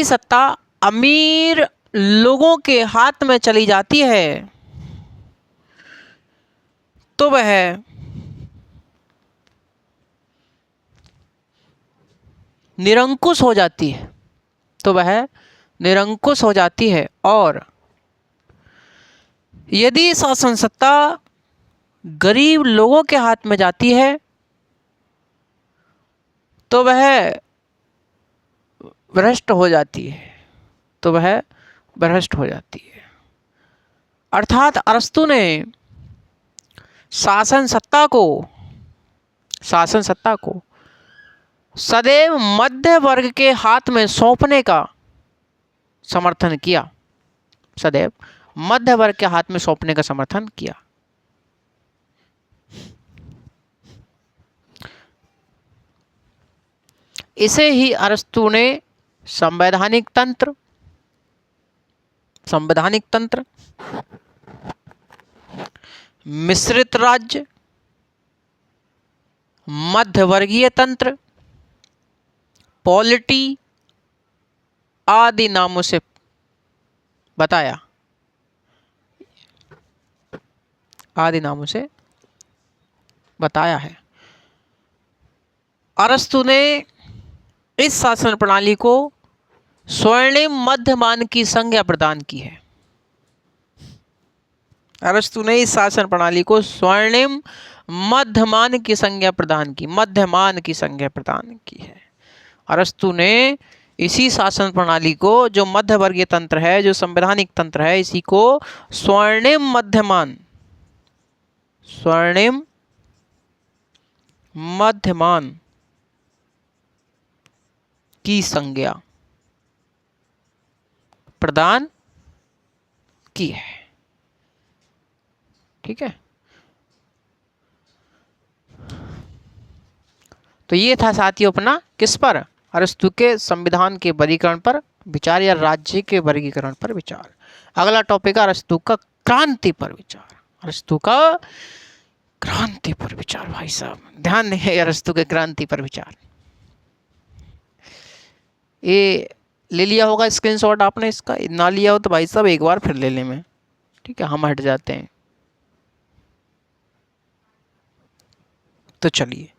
सत्ता अमीर लोगों के हाथ में चली जाती है तो वह निरंकुश हो जाती है, तो वह निरंकुश हो जाती है। और यदि शासन सत्ता गरीब लोगों के हाथ में जाती है तो वह भ्रष्ट हो जाती है, तो वह भ्रष्ट हो जाती है। अर्थात अरस्तु ने शासन सत्ता को सदैव मध्य वर्ग के हाथ में सौंपने का समर्थन किया, सदैव मध्य वर्ग के हाथ में सौंपने का समर्थन किया। इसे ही अरस्तु ने संवैधानिक तंत्र, मिश्रित राज्य, मध्यवर्गीय तंत्र, पॉलिटी आदि नामों से बताया, है। अरस्तु ने इस शासन प्रणाली को स्वर्णिम मध्यमान की संज्ञा प्रदान की है। अरस्तु ने इस शासन प्रणाली को स्वर्णिम मध्यमान की संज्ञा प्रदान की है। अरस्तु ने इसी शासन प्रणाली को, जो मध्यवर्गीय तंत्र है, जो संवैधानिक तंत्र है, इसी को स्वर्णिम मध्यमान की संज्ञा प्रदान की है। ठीक है, तो ये था साथियों अपना किस पर, अरस्तु के संविधान के वर्गीकरण पर विचार या राज्य के वर्गीकरण पर विचार। अगला टॉपिक है अरस्तु का क्रांति पर विचार। अरस्तु का क्रांति पर विचार, भाई साहब ध्यान दें, अरस्तु के क्रांति पर विचार। ये ले लिया होगा स्क्रीनशॉट आपने, इसका ना लिया हो तो भाई साहब एक बार फिर ले लें मैं। ठीक है, हम हट जाते हैं। तो चलिए,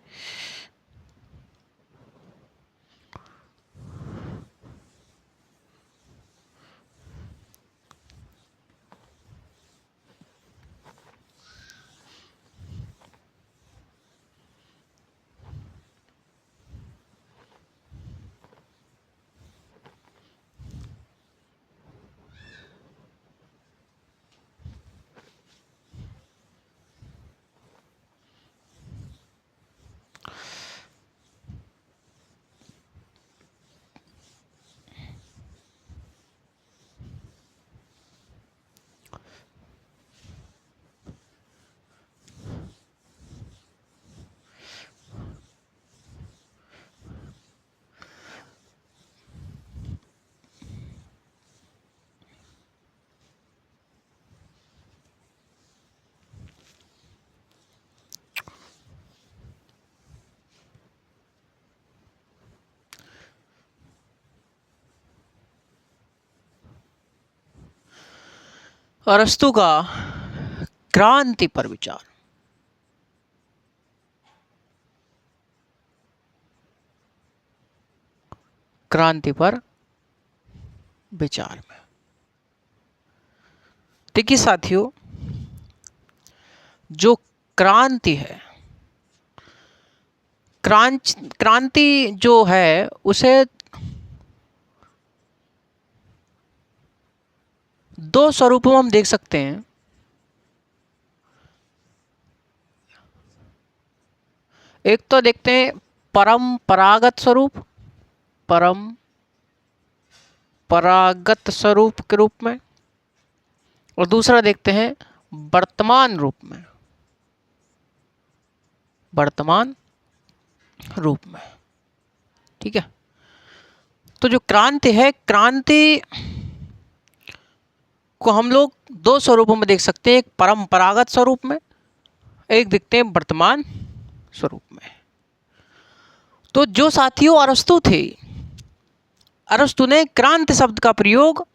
अरस्तु का क्रांति पर विचार। क्रांति पर विचार में देखिए साथियों, जो क्रांति है, क्रांति जो है उसे दो स्वरूपों में हम देख सकते हैं। एक तो देखते हैं परंपरागत स्वरूप, परंपरागत स्वरूप के रूप में, और दूसरा देखते हैं वर्तमान रूप में, वर्तमान रूप में। ठीक है, तो जो क्रांति है, क्रांति को हम लोग दो स्वरूपों में देख सकते हैं, एक परंपरागत स्वरूप में, एक देखते हैं वर्तमान स्वरूप में। तो जो साथियों अरस्तु थे, अरस्तु ने क्रांति शब्द का प्रयोग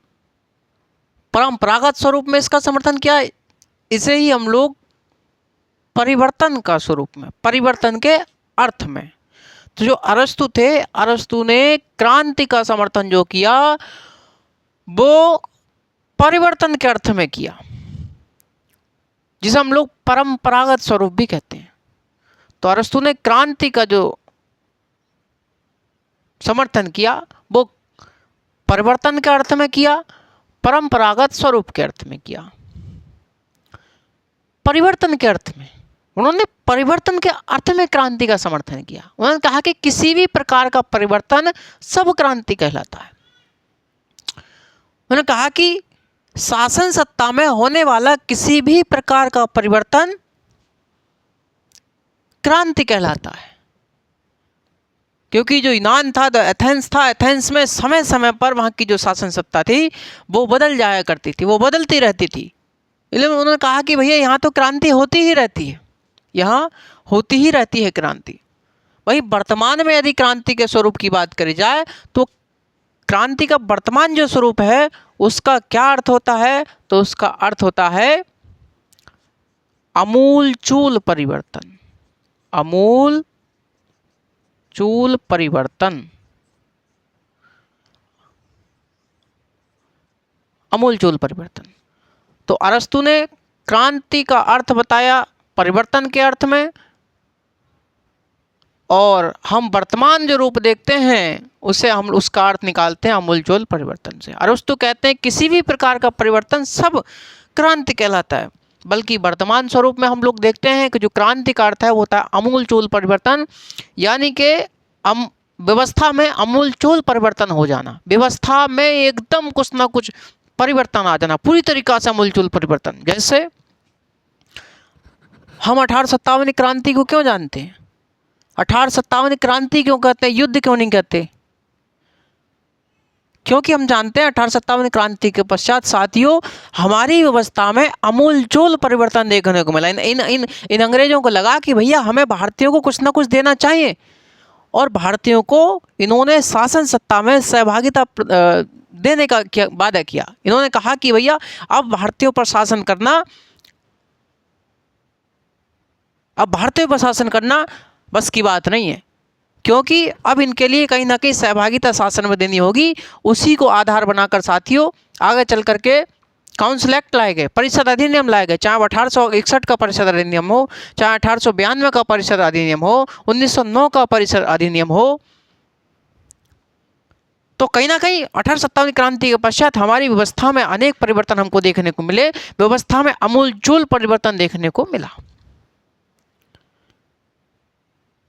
परंपरागत स्वरूप में इसका समर्थन किया। इसे ही हम लोग परिवर्तन का स्वरूप में, परिवर्तन के अर्थ में। तो जो अरस्तु थे, अरस्तु ने क्रांति का समर्थन जो किया वो परिवर्तन के अर्थ में किया, जिसे हम लोग परंपरागत स्वरूप भी कहते हैं। तो अरस्तु ने क्रांति का जो समर्थन किया वो परिवर्तन के अर्थ में किया, परंपरागत स्वरूप के अर्थ में किया। परिवर्तन के अर्थ में उन्होंने परिवर्तन के अर्थ में क्रांति का समर्थन किया। उन्होंने कहा कि किसी भी प्रकार का परिवर्तन सब क्रांति कहलाता है। उन्होंने कहा कि शासन सत्ता में होने वाला किसी भी प्रकार का परिवर्तन क्रांति कहलाता है, क्योंकि जो यूनान था, एथेंस था, एथेंस में समय समय पर वहाँ की जो शासन सत्ता थी वो बदल जाया करती थी, वो बदलती रहती थी। इसलिए उन्होंने कहा कि भैया यहाँ तो क्रांति होती ही रहती है, यहाँ होती ही रहती है क्रांति। वही वर्तमान में यदि क्रांति के स्वरूप की बात करी जाए तो क्रांति का वर्तमान जो स्वरूप है उसका क्या अर्थ होता है, तो उसका अर्थ होता है आमूलचूल परिवर्तन, आमूल चूल परिवर्तन, आमूलचूल परिवर्तन। तो अरस्तु ने क्रांति का अर्थ बताया परिवर्तन के अर्थ में, और हम वर्तमान जो रूप देखते हैं उसे हम उसका अर्थ निकालते हैं आमूलचूल परिवर्तन से। अरस्तु कहते हैं किसी भी प्रकार का परिवर्तन सब क्रांति कहलाता है, बल्कि वर्तमान स्वरूप में हम लोग देखते हैं कि जो क्रांति का अर्थ है वो होता है आमूलचूल परिवर्तन, यानी कि व्यवस्था में आमूलचूल परिवर्तन हो जाना, व्यवस्था में एकदम कुछ ना कुछ परिवर्तन आ जाना, पूरी तरीका से आमूलचूल परिवर्तन। जैसे हम 1857 क्रांति को क्यों जानते हैं? 1857 क्रांति क्यों कहते हैं, युद्ध क्यों नहीं कहते? क्योंकि हम जानते हैं 1857 क्रांति के पश्चात साथियों हमारी व्यवस्था में आमूलचूल परिवर्तन देखने को मिला। इन अंग्रेजों को लगा कि भैया हमें भारतीयों को कुछ ना कुछ देना चाहिए, और भारतीयों को इन्होंने शासन सत्ता में सहभागिता देने का वादा किया। इन्होंने कहा कि भैया अब भारतीयों पर शासन करना, अब भारतीयों पर शासन करना बस की बात नहीं है, क्योंकि अब इनके लिए कहीं ना कहीं सहभागिता शासन में देनी होगी। उसी को आधार बनाकर साथियों आगे चल करके काउंसिल एक्ट लाए गए, परिषद अधिनियम लाए गए, चाहे 1861 का परिषद अधिनियम हो, चाहे 1892 का परिषद अधिनियम हो, 1909 का परिषद अधिनियम हो। तो कहीं ना कहीं 1857 क्रांति के पश्चात हमारी व्यवस्था में अनेक परिवर्तन हमको देखने को मिले, व्यवस्था में आमूलचूल परिवर्तन देखने को मिला।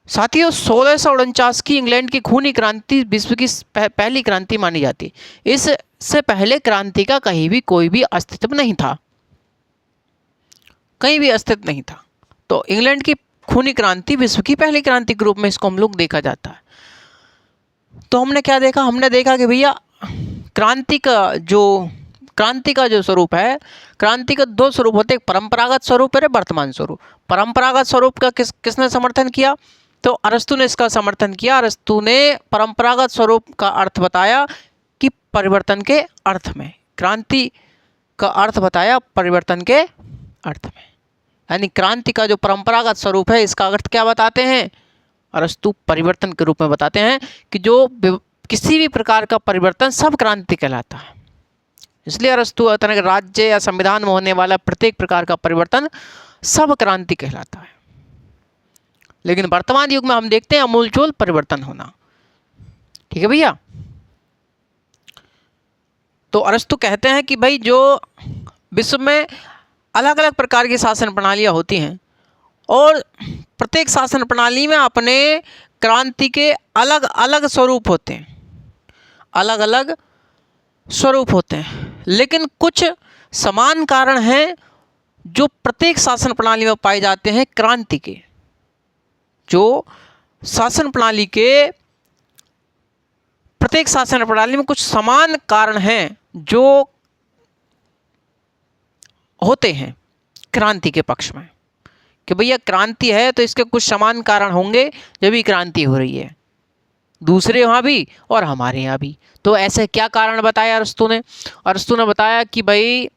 साथियों 1649 की इंग्लैंड की खूनी क्रांति विश्व की पहली क्रांति मानी जाती। इससे पहले क्रांति का कहीं भी कोई भी अस्तित्व नहीं था, कहीं भी अस्तित्व नहीं था। तो इंग्लैंड की खूनी क्रांति विश्व की पहली क्रांति के रूप में इसको हम लोग देखा जाता है। तो हमने क्या देखा? हमने देखा कि भैया क्रांति का जो स्वरूप है, क्रांति का दो स्वरूप होते हैं, एक परंपरागत स्वरूप है, वर्तमान स्वरूप। परंपरागत स्वरूप का किसने समर्थन किया? तो अरस्तु ने इसका समर्थन किया। अरस्तु ने परंपरागत स्वरूप का अर्थ बताया कि परिवर्तन के अर्थ में, क्रांति का अर्थ बताया परिवर्तन के अर्थ में। यानी क्रांति का जो परंपरागत स्वरूप है इसका अर्थ क्या बताते हैं अरस्तु? परिवर्तन के रूप में बताते हैं कि जो किसी भी प्रकार का परिवर्तन सब क्रांति कहलाता है। इसलिए अरस्तु कहते हैं कि राज्य या संविधान में होने वाला प्रत्येक प्रकार का परिवर्तन सब क्रांति कहलाता है। लेकिन वर्तमान युग में हम देखते हैं अमूलचूल परिवर्तन होना। ठीक है भैया। तो अरस्तु कहते हैं कि भाई जो विश्व में अलग अलग प्रकार की शासन प्रणालियाँ होती हैं और प्रत्येक शासन प्रणाली में अपने क्रांति के अलग अलग स्वरूप होते हैं, अलग अलग स्वरूप होते हैं, लेकिन कुछ समान कारण हैं जो प्रत्येक शासन प्रणाली में पाए जाते हैं क्रांति के। जो शासन प्रणाली के प्रत्येक शासन प्रणाली में कुछ समान कारण हैं जो होते हैं क्रांति के पक्ष में, कि भैया क्रांति है तो इसके कुछ समान कारण होंगे जब भी क्रांति हो रही है, दूसरे यहाँ भी और हमारे यहाँ भी। तो ऐसे क्या कारण बताया अरस्तु ने? अरस्तु ने बताया कि भाई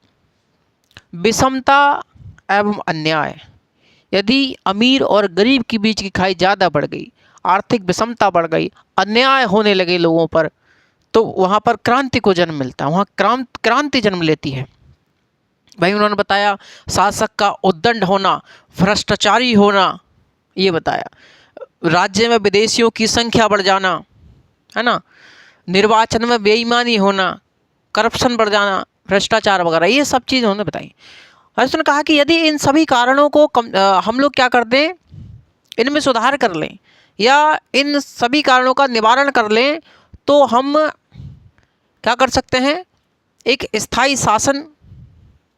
विषमता एवं अन्याय, यदि अमीर और गरीब के बीच की खाई ज़्यादा बढ़ गई, आर्थिक विषमता बढ़ गई, अन्याय होने लगे लोगों पर, तो वहाँ पर क्रांति को जन्म मिलता है, वहाँ क्रांति जन्म लेती है। भाई उन्होंने बताया शासक का उद्दंड होना, भ्रष्टाचारी होना, ये बताया। राज्य में विदेशियों की संख्या बढ़ जाना, है ना, निर्वाचन में बेईमानी होना, करप्शन बढ़ जाना, भ्रष्टाचार वगैरह, ये सब चीज़ उन्होंने बताई। अरस्तु ने कहा कि यदि इन सभी कारणों को हम लोग क्या कर दें, इनमें सुधार कर लें या इन सभी कारणों का निवारण कर लें, तो हम क्या कर सकते हैं, एक स्थायी शासन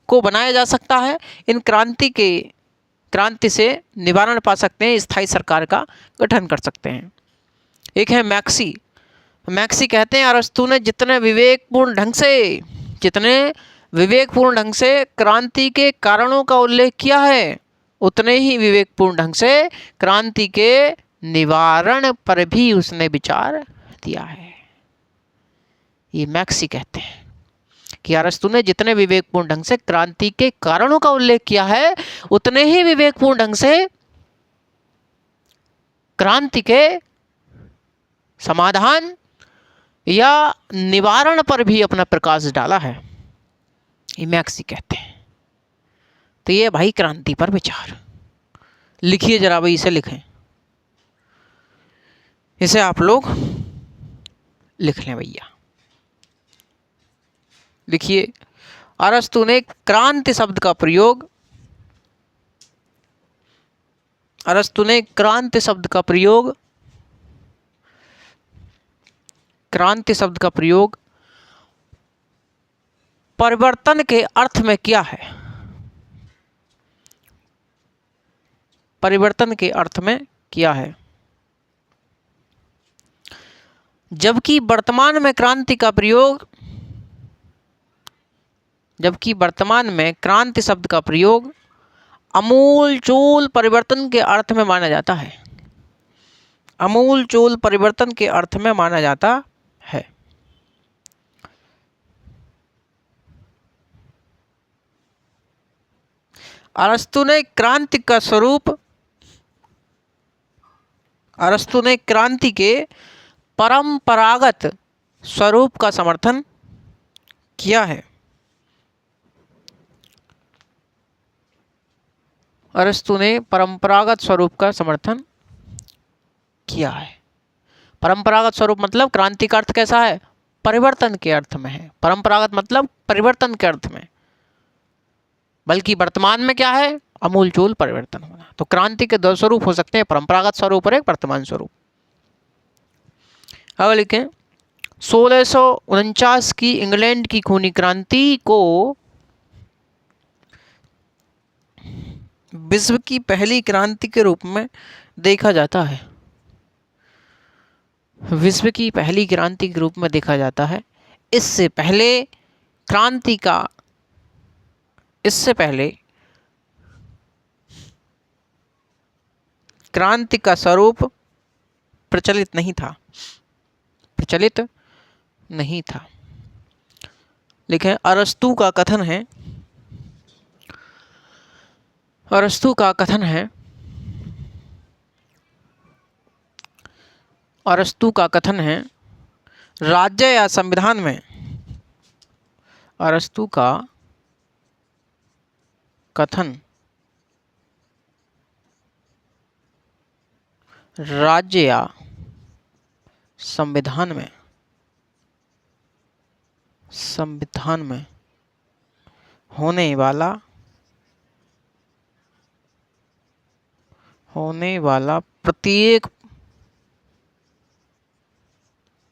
को बनाया जा सकता है। इन क्रांति से निवारण पा सकते हैं, स्थायी सरकार का गठन कर सकते हैं। एक है मैक्सी कहते हैं अरस्तु ने जितने विवेकपूर्ण ढंग से क्रांति के कारणों का उल्लेख किया है, उतने ही विवेकपूर्ण ढंग से क्रांति के निवारण पर भी उसने विचार दिया है। ये मैक्सी कहते हैं कि अरस्तु ने जितने विवेकपूर्ण ढंग से क्रांति के कारणों का उल्लेख किया है, उतने ही विवेकपूर्ण ढंग से क्रांति के समाधान या निवारण पर भी अपना प्रकाश डाला है, ये मैक्सी कहते हैं। तो ये भाई क्रांति पर विचार लिखिए जरा भाई, इसे लिखें, इसे आप लोग लिख लें भैया। लिखिए, अरस्तु ने क्रांति शब्द का प्रयोग परिवर्तन के अर्थ में किया है। परिवर्तन के अर्थ में किया है, जबकि वर्तमान में क्रांति शब्द का प्रयोग अमूलचूल परिवर्तन के अर्थ में माना जाता है। अमूलचूल परिवर्तन के अर्थ में माना जाता है। अरस्तु ने क्रांति के परंपरागत स्वरूप का समर्थन किया है। अरस्तु ने परंपरागत स्वरूप का समर्थन किया है। परंपरागत स्वरूप मतलब क्रांति का अर्थ कैसा है, परिवर्तन के अर्थ में है। परंपरागत मतलब परिवर्तन के अर्थ में, बल्कि वर्तमान में क्या है, अमूलचूल परिवर्तन होना। तो क्रांति के दो स्वरूप हो सकते हैं, परंपरागत स्वरूप और एक वर्तमान स्वरूप। अब लिखें, 1649 की इंग्लैंड की खूनी क्रांति को विश्व की पहली क्रांति के रूप में देखा जाता है। विश्व की पहली क्रांति के रूप में देखा जाता है। इससे पहले क्रांति का स्वरूप प्रचलित नहीं था। लिखें अरस्तु का कथन है, अरस्तु का कथन है, अरस्तु का कथन है राज्य या संविधान में, अरस्तु का कथन राज्य या संविधान में, संविधान में होने वाला प्रत्येक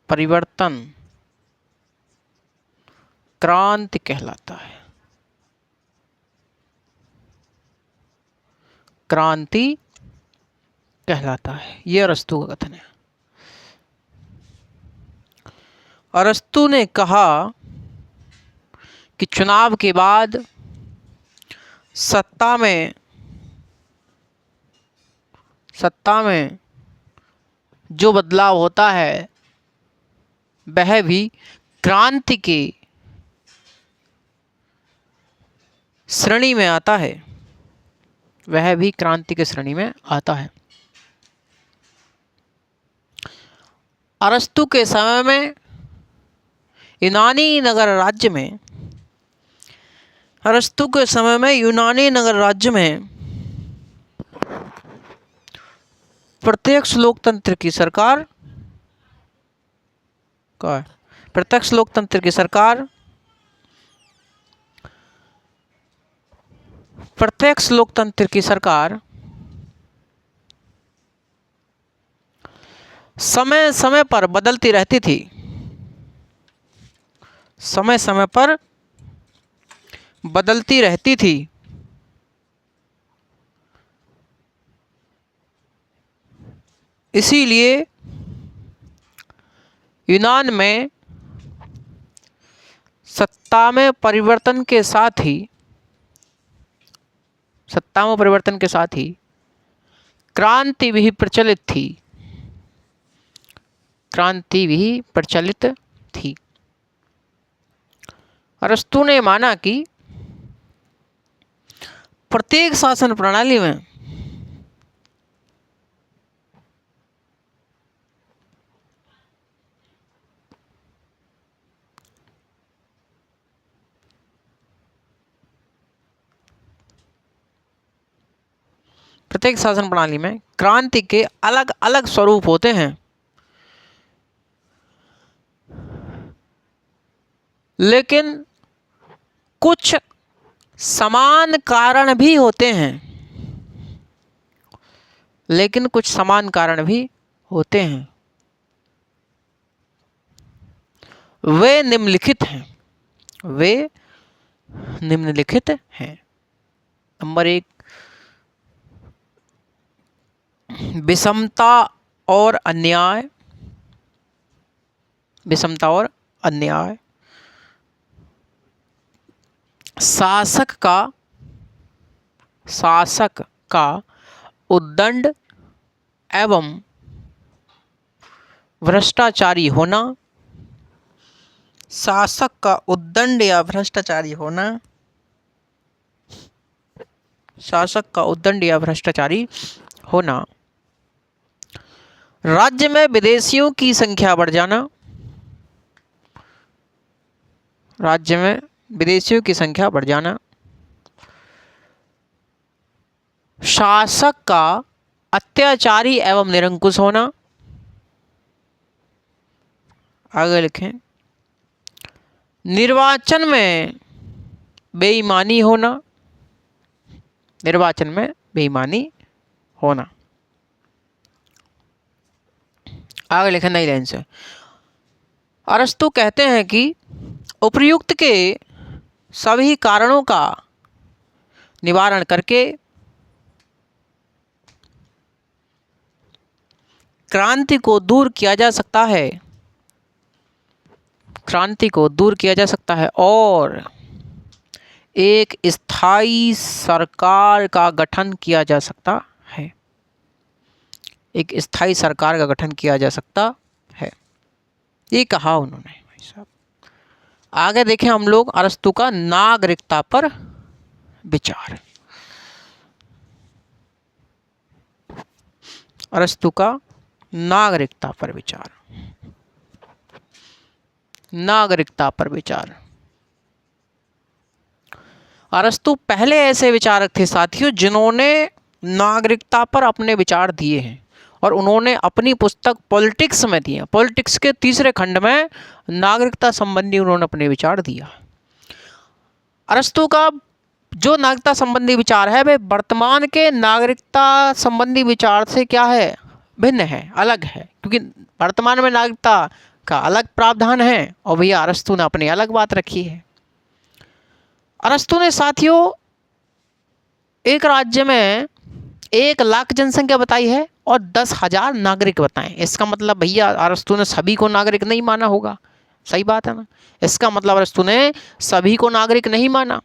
परिवर्तन क्रांति कहलाता है, क्रांति कहलाता है। यह अरस्तु का कथन है। अरस्तु ने कहा कि चुनाव के बाद सत्ता में जो बदलाव होता है वह भी क्रांति की श्रेणी में आता है, वह भी क्रांति की श्रेणी में आता है। अरस्तु के समय में यूनानी नगर राज्य में, अरस्तु के समय में यूनानी नगर राज्य में प्रत्यक्ष लोकतंत्र की सरकार का है, प्रत्यक्ष लोकतंत्र की सरकार, प्रत्यक्ष लोकतंत्र की सरकार समय समय पर बदलती रहती थी, समय समय पर बदलती रहती थी। इसीलिए यूनान में सत्ता में परिवर्तन के साथ ही क्रांति भी प्रचलित थी, क्रांति भी प्रचलित थी। अरस्तु ने माना कि प्रत्येक शासन प्रणाली में क्रांति के अलग अलग स्वरूप होते हैं, लेकिन कुछ समान कारण भी होते हैं, वे निम्नलिखित हैं। नंबर 1, विषमता और अन्याय, शासक का उद्दंड एवं भ्रष्टाचारी होना, शासक का उद्दंड या भ्रष्टाचारी होना, राज्य में विदेशियों की संख्या बढ़ जाना, शासक का अत्याचारी एवं निरंकुश होना, आगे लिखें निर्वाचन में बेईमानी होना, आगे लिखें नई लाइन से। अरस्तु कहते हैं कि उपर्युक्त के सभी कारणों का निवारण करके क्रांति को दूर किया जा सकता है और एक स्थायी सरकार का गठन किया जा सकता है, ये कहा उन्होंने भाई साहब। आगे देखें हम लोग अरस्तु का नागरिकता पर विचार। अरस्तु का नागरिकता पर विचार। नागरिकता पर विचार। अरस्तु पहले ऐसे विचारक थे साथियों जिन्होंने नागरिकता पर अपने विचार दिए हैं और उन्होंने अपनी पुस्तक पॉलिटिक्स में दिए। पॉलिटिक्स के तीसरे खंड में नागरिकता संबंधी उन्होंने अपने विचार दिया। अरस्तु का जो नागरिकता संबंधी विचार है वे वर्तमान के नागरिकता संबंधी विचार से क्या है, भिन्न है, अलग है, क्योंकि वर्तमान में नागरिकता का अलग प्रावधान है और भैया अरस्तु ने अपनी अलग बात रखी है। अरस्तु ने साथियों एक राज्य में 1 लाख जनसंख्या बताई है और 10,000 नागरिक बताएं। इसका मतलब भैया अरस्तु ने सभी को नागरिक नहीं माना होगा, सही बात है ना। इसका मतलब अरस्तु ने सभी को नागरिक नहीं माना।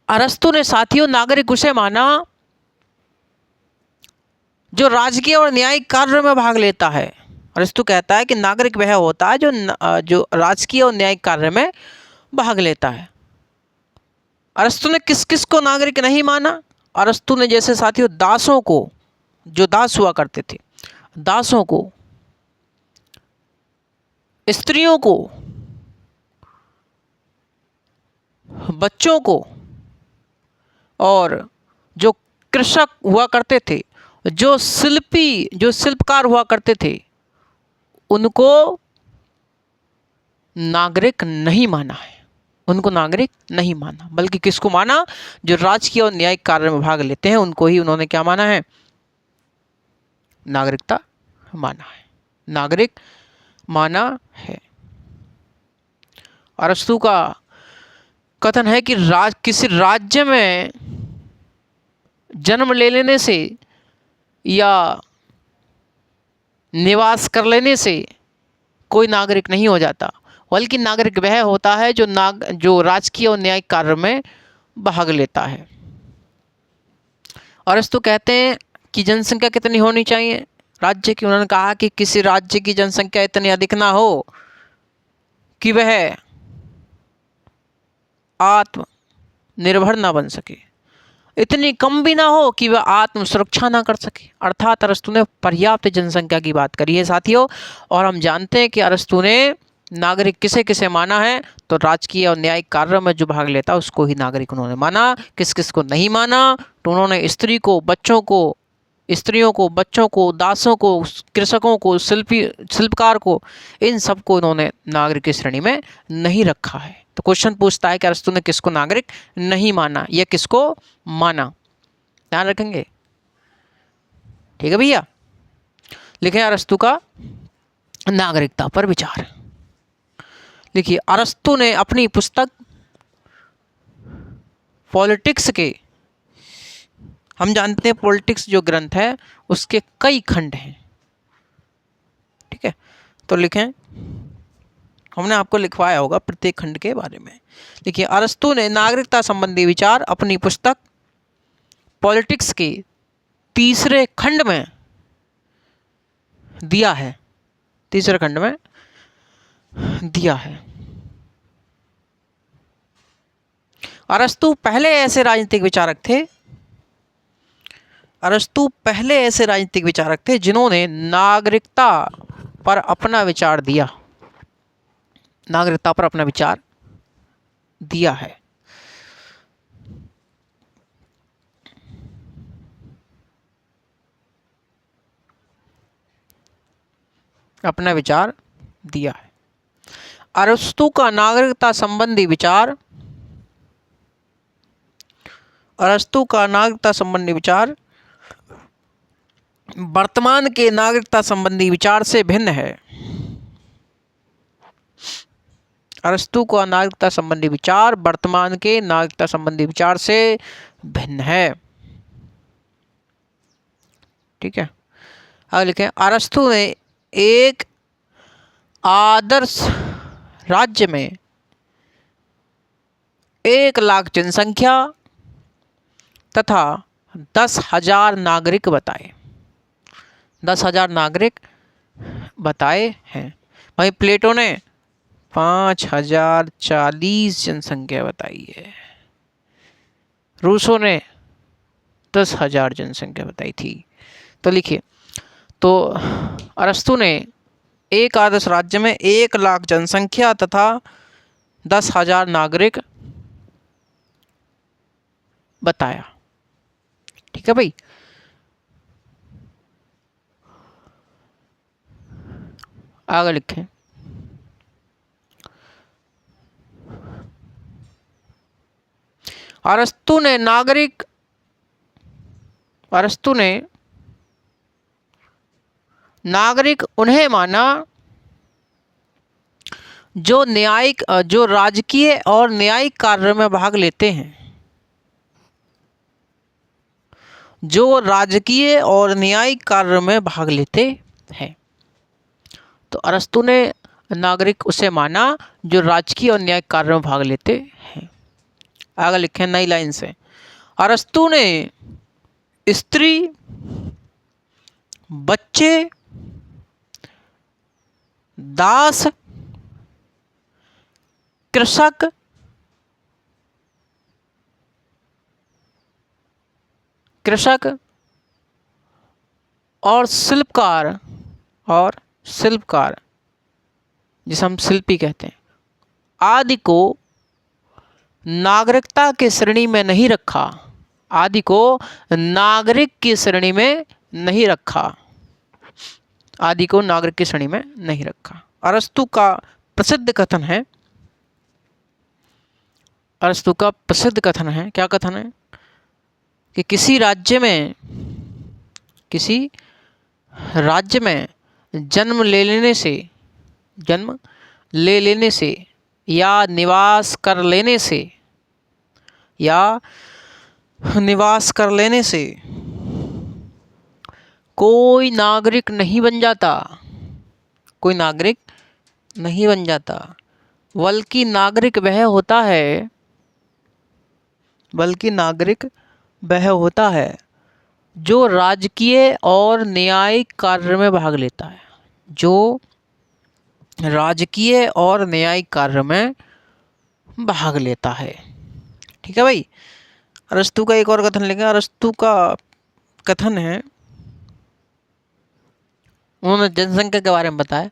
अरस्तु ने साथियों नागरिक उसे माना जो राजकीय और न्यायिक कार्य में भाग लेता है। अरस्तु कहता है कि नागरिक वह होता है जो राजकीय और न्यायिक कार्य में भाग लेता है। अरस्तु ने किस किस को नागरिक नहीं माना? अरस्तु ने जैसे साथियों दासों को, जो दास हुआ करते थे, दासों को, स्त्रियों को, बच्चों को और जो कृषक हुआ करते थे, जो शिल्पकार हुआ करते थे, उनको नागरिक नहीं माना है। उनको नागरिक नहीं माना, बल्कि किसको माना? जो राजकीय और न्यायिक कार्य में भाग लेते हैं उनको ही उन्होंने क्या माना है? नागरिकता माना है, नागरिक माना है। अरस्तु का कथन है कि किसी राज्य में जन्म ले लेने से या निवास कर लेने से कोई नागरिक नहीं हो जाता, बल्कि नागरिक वह होता है जो राजकीय और न्यायिक कार्य में भाग लेता है। अरस्तु कहते हैं कि जनसंख्या कितनी होनी चाहिए राज्य की? उन्होंने कहा कि किसी राज्य की जनसंख्या इतनी अधिक ना हो कि वह आत्मनिर्भर ना बन सके, इतनी कम भी ना हो कि वह आत्म सुरक्षा ना कर सके। अर्थात अरस्तु ने पर्याप्त जनसंख्या की बात करी है साथियों। और हम जानते हैं कि अरस्तु ने नागरिक किसे किसे माना है? तो राजकीय और न्यायिक कार्य में जो भाग लेता उसको ही नागरिक उन्होंने माना। किस किस को नहीं माना? तो उन्होंने स्त्रियों को, बच्चों को, दासों को, कृषकों को, शिल्पकार को, इन सबको उन्होंने नागरिक की श्रेणी में नहीं रखा है। तो क्वेश्चन पूछता है कि अरस्तु ने किसको नागरिक नहीं माना या किसको माना? ध्यान रखेंगे, ठीक है भैया। लिखें अरस्तु का नागरिकता पर विचार। देखिए अरस्तु ने अपनी पुस्तक पॉलिटिक्स के, हम जानते हैं पॉलिटिक्स जो ग्रंथ है उसके कई खंड हैं, ठीक है। तो लिखें, हमने आपको लिखवाया होगा प्रत्येक खंड के बारे में। देखिए अरस्तु ने नागरिकता संबंधी विचार अपनी पुस्तक पॉलिटिक्स के तीसरे खंड में दिया है, तीसरे खंड में दिया है। अरस्तु पहले ऐसे राजनीतिक विचारक थे जिन्होंने नागरिकता पर अपना विचार दिया, नागरिकता पर अपना विचार दिया है। अपना विचार दिया है। अरस्तु का नागरिकता संबंधी विचार, अरस्तु का नागरिकता संबंधी विचार वर्तमान के नागरिकता संबंधी विचार से भिन्न है। अरस्तु का नागरिकता संबंधी विचार वर्तमान के नागरिकता संबंधी विचार से भिन्न है, ठीक है। अब लिखें, अरस्तु ने एक आदर्श राज्य में 1 लाख जनसंख्या तथा 10,000 नागरिक बताए। 10,000 नागरिक बताए हैं। वहीं प्लेटो ने 5040 जनसंख्या बताई है। रूसों ने 10,000 जनसंख्या बताई थी। तो लिखिए, तो अरस्तु ने एक आदर्श राज्य में 1,00,000 जनसंख्या तथा 10,000 नागरिक बताया। ठीक है भाई। आगे लिखें, अरस्तु ने नागरिक उन्हें माना जो राजकीय और न्यायिक कार्य में भाग लेते हैं। जो राजकीय और न्यायिक कार्य में भाग लेते हैं। तो अरस्तु ने नागरिक उसे माना जो राजकीय और न्यायिक कार्य में भाग लेते हैं। आगे लिखें नई लाइन से, अरस्तु ने स्त्री, बच्चे, दास, कृषक और शिल्पकार जिसे हम शिल्पी कहते हैं आदि को नागरिकता की श्रेणी में नहीं रखा। आदि को नागरिक की श्रेणी में नहीं रखा। आदि को नागरिक की श्रेणी में नहीं रखा। अरस्तु का प्रसिद्ध कथन है, क्या कथन है कि किसी राज्य में जन्म ले लेने से या निवास कर लेने से कोई नागरिक नहीं बन जाता, बल्कि नागरिक वह होता है जो राजकीय और न्यायिक कार्य में भाग लेता है। जो राजकीय और न्यायिक कार्य में भाग लेता है। ठीक है भाई। अरस्तु का एक और कथन लेंगे। अरस्तु का कथन है, उन्होंने जनसंख्या के बारे में बताया।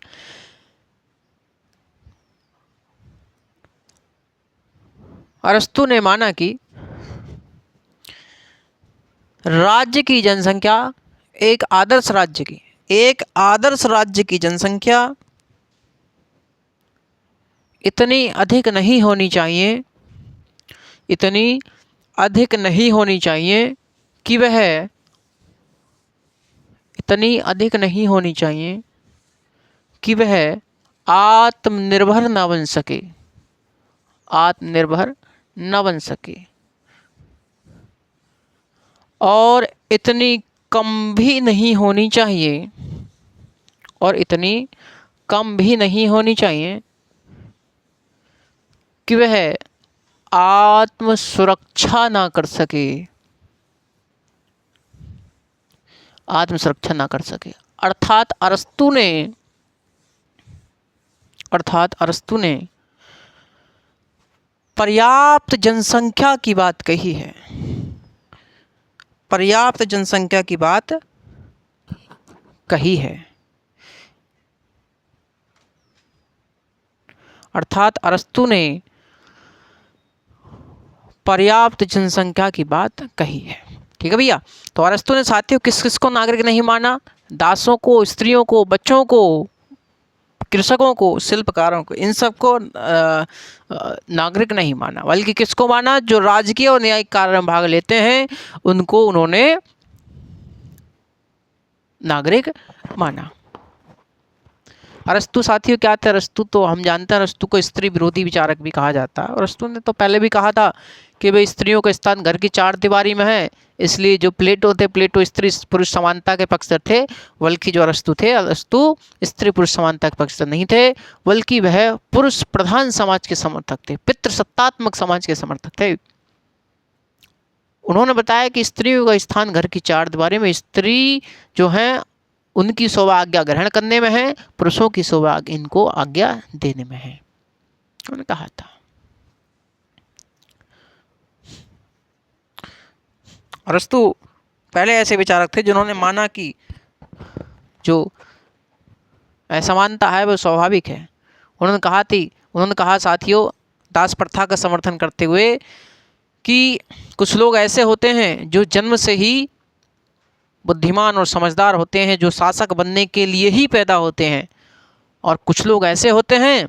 अरस्तु ने माना कि राज्य की जनसंख्या एक आदर्श राज्य की जनसंख्या इतनी अधिक नहीं होनी चाहिए कि वह आत्मनिर्भर न बन सके और इतनी कम भी नहीं होनी चाहिए कि वह आत्म सुरक्षा ना कर सके। अर्थात अरस्तु ने पर्याप्त जनसंख्या की बात कही है। अर्थात अरस्तु ने पर्याप्त जनसंख्या की बात कही है। ठीक है भैया। तो अरस्तु ने साथियों किस को नागरिक नहीं माना? दासों को, स्त्रियों को, बच्चों को, कृषकों को, शिल्पकारों को, इन सबको नागरिक नहीं माना, बल्कि किसको माना? जो राजकीय और न्यायिक कार्य में भाग लेते हैं उनको उन्होंने नागरिक माना। अरस्तु साथियों क्या थे? अरस्तु तो हम जानते हैं, अरस्तु को स्त्री विरोधी विचारक भी कहा जाता है। अरस्तु ने तो पहले भी कहा था कि भाई स्त्रियों का स्थान घर की चार दीवारी में है, इसलिए जो प्लेटो स्त्री पुरुष समानता के पक्षधर थे, बल्कि जो अरस्तु स्त्री पुरुष समानता के पक्षधर नहीं थे, बल्कि वह पुरुष प्रधान समाज के समर्थक थे, पितृसत्तात्मक समाज के समर्थक थे। उन्होंने बताया कि स्त्रियों का स्थान घर की चार दीवारी में, स्त्री जो हैं उनकी शोभा आज्ञा ग्रहण करने में है, पुरुषों की शोभा इनको आज्ञा देने में है। उन्होंने कहा था। अरस्तु पहले ऐसे विचारक थे जिन्होंने माना कि जो असमानता है वो स्वाभाविक है। उन्होंने कहा साथियों, दास प्रथा का समर्थन करते हुए कि कुछ लोग ऐसे होते हैं जो जन्म से ही बुद्धिमान और समझदार होते हैं, जो शासक बनने के लिए ही पैदा होते हैं, और कुछ लोग ऐसे होते हैं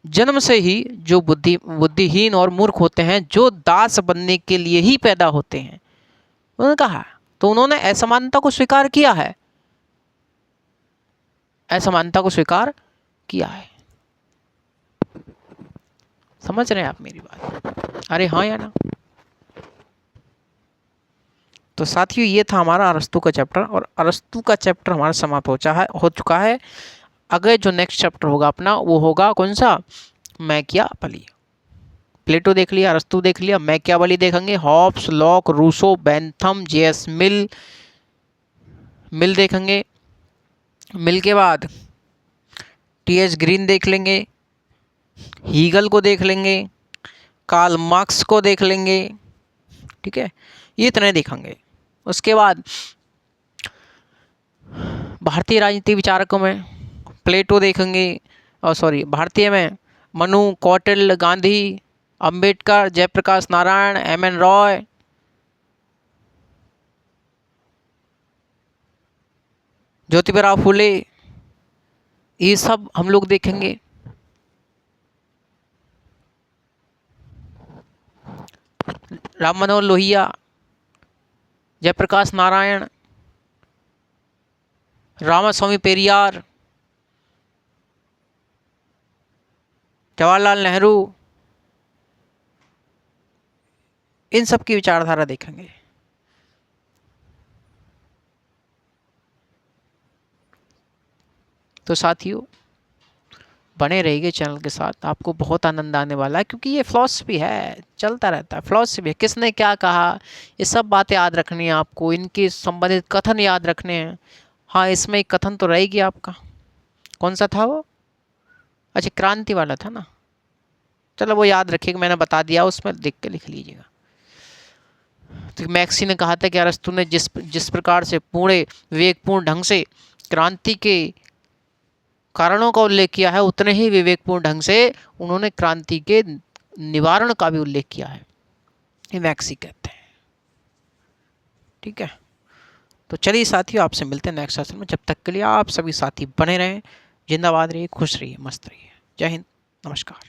जन्म से ही जो बुद्धिहीन और मूर्ख होते हैं, जो दास बनने के लिए ही पैदा होते हैं। उन्होंने कहा, तो उन्होंने असमानता को स्वीकार किया है, असमानता को स्वीकार किया है। समझ रहे हैं आप मेरी बात? अरे हाँ या ना? तो साथियों ये था हमारा अरस्तु का चैप्टर, और अरस्तु का चैप्टर हमारा समाप्त हो चुका है। अगर जो नेक्स्ट चैप्टर होगा अपना वो होगा कौन सा? मैकियावेली। प्लेटो देख लिया, अरस्तु देख लिया, मैकियावेली देखेंगे, Hobbes, Locke, Rousseau, Bentham, J S Mill देखेंगे। मिल के बाद टीएच ग्रीन देख लेंगे, हीगल को देख लेंगे, कार्ल मार्क्स को देख लेंगे। ठीक है, ये इतने देखेंगे। उसके बाद भारतीय राजनीति विचारकों में प्लेटो देखेंगे, और सॉरी भारतीय में मनु, कौटिल्य, गांधी, अंबेडकर, जयप्रकाश नारायण, एम.एन. रॉय, ज्योतिबा फुले, ये सब हम लोग देखेंगे। राम मनोहर लोहिया, जयप्रकाश नारायण, रामास्वामी पेरियार, जवाहरलाल नेहरू, इन सब की विचारधारा देखेंगे। तो साथियों बने रहिए चैनल के साथ, आपको बहुत आनंद आने वाला है, क्योंकि ये फिलॉसफी है, चलता रहता है। फिलॉसफी है, किसने क्या कहा, ये सब बातें याद रखनी है आपको, इनके संबंधित कथन याद रखने हैं। हाँ, इसमें एक कथन तो रहेगी आपका, कौन सा था वो? अच्छा, क्रांति वाला था ना। चलो वो याद रखिएगा, मैंने बता दिया, उसमें देख के लिख लीजिएगा। तो मैक्सी ने कहा था कि अरस्तु ने जिस प्रकार से पूरे विवेकपूर्ण ढंग से क्रांति के कारणों का उल्लेख किया है, उतने ही विवेकपूर्ण ढंग से उन्होंने क्रांति के निवारण का भी उल्लेख किया है, ये मैक्सी कहते हैं। ठीक है, तो चलिए साथियों, आपसे मिलते हैं नेक्स्ट सेशन में। जब तक के लिए आप सभी साथी बने रहें, जिंदाबाद रहिए, खुश रहिए, मस्त रहिए। जय हिंद, नमस्कार।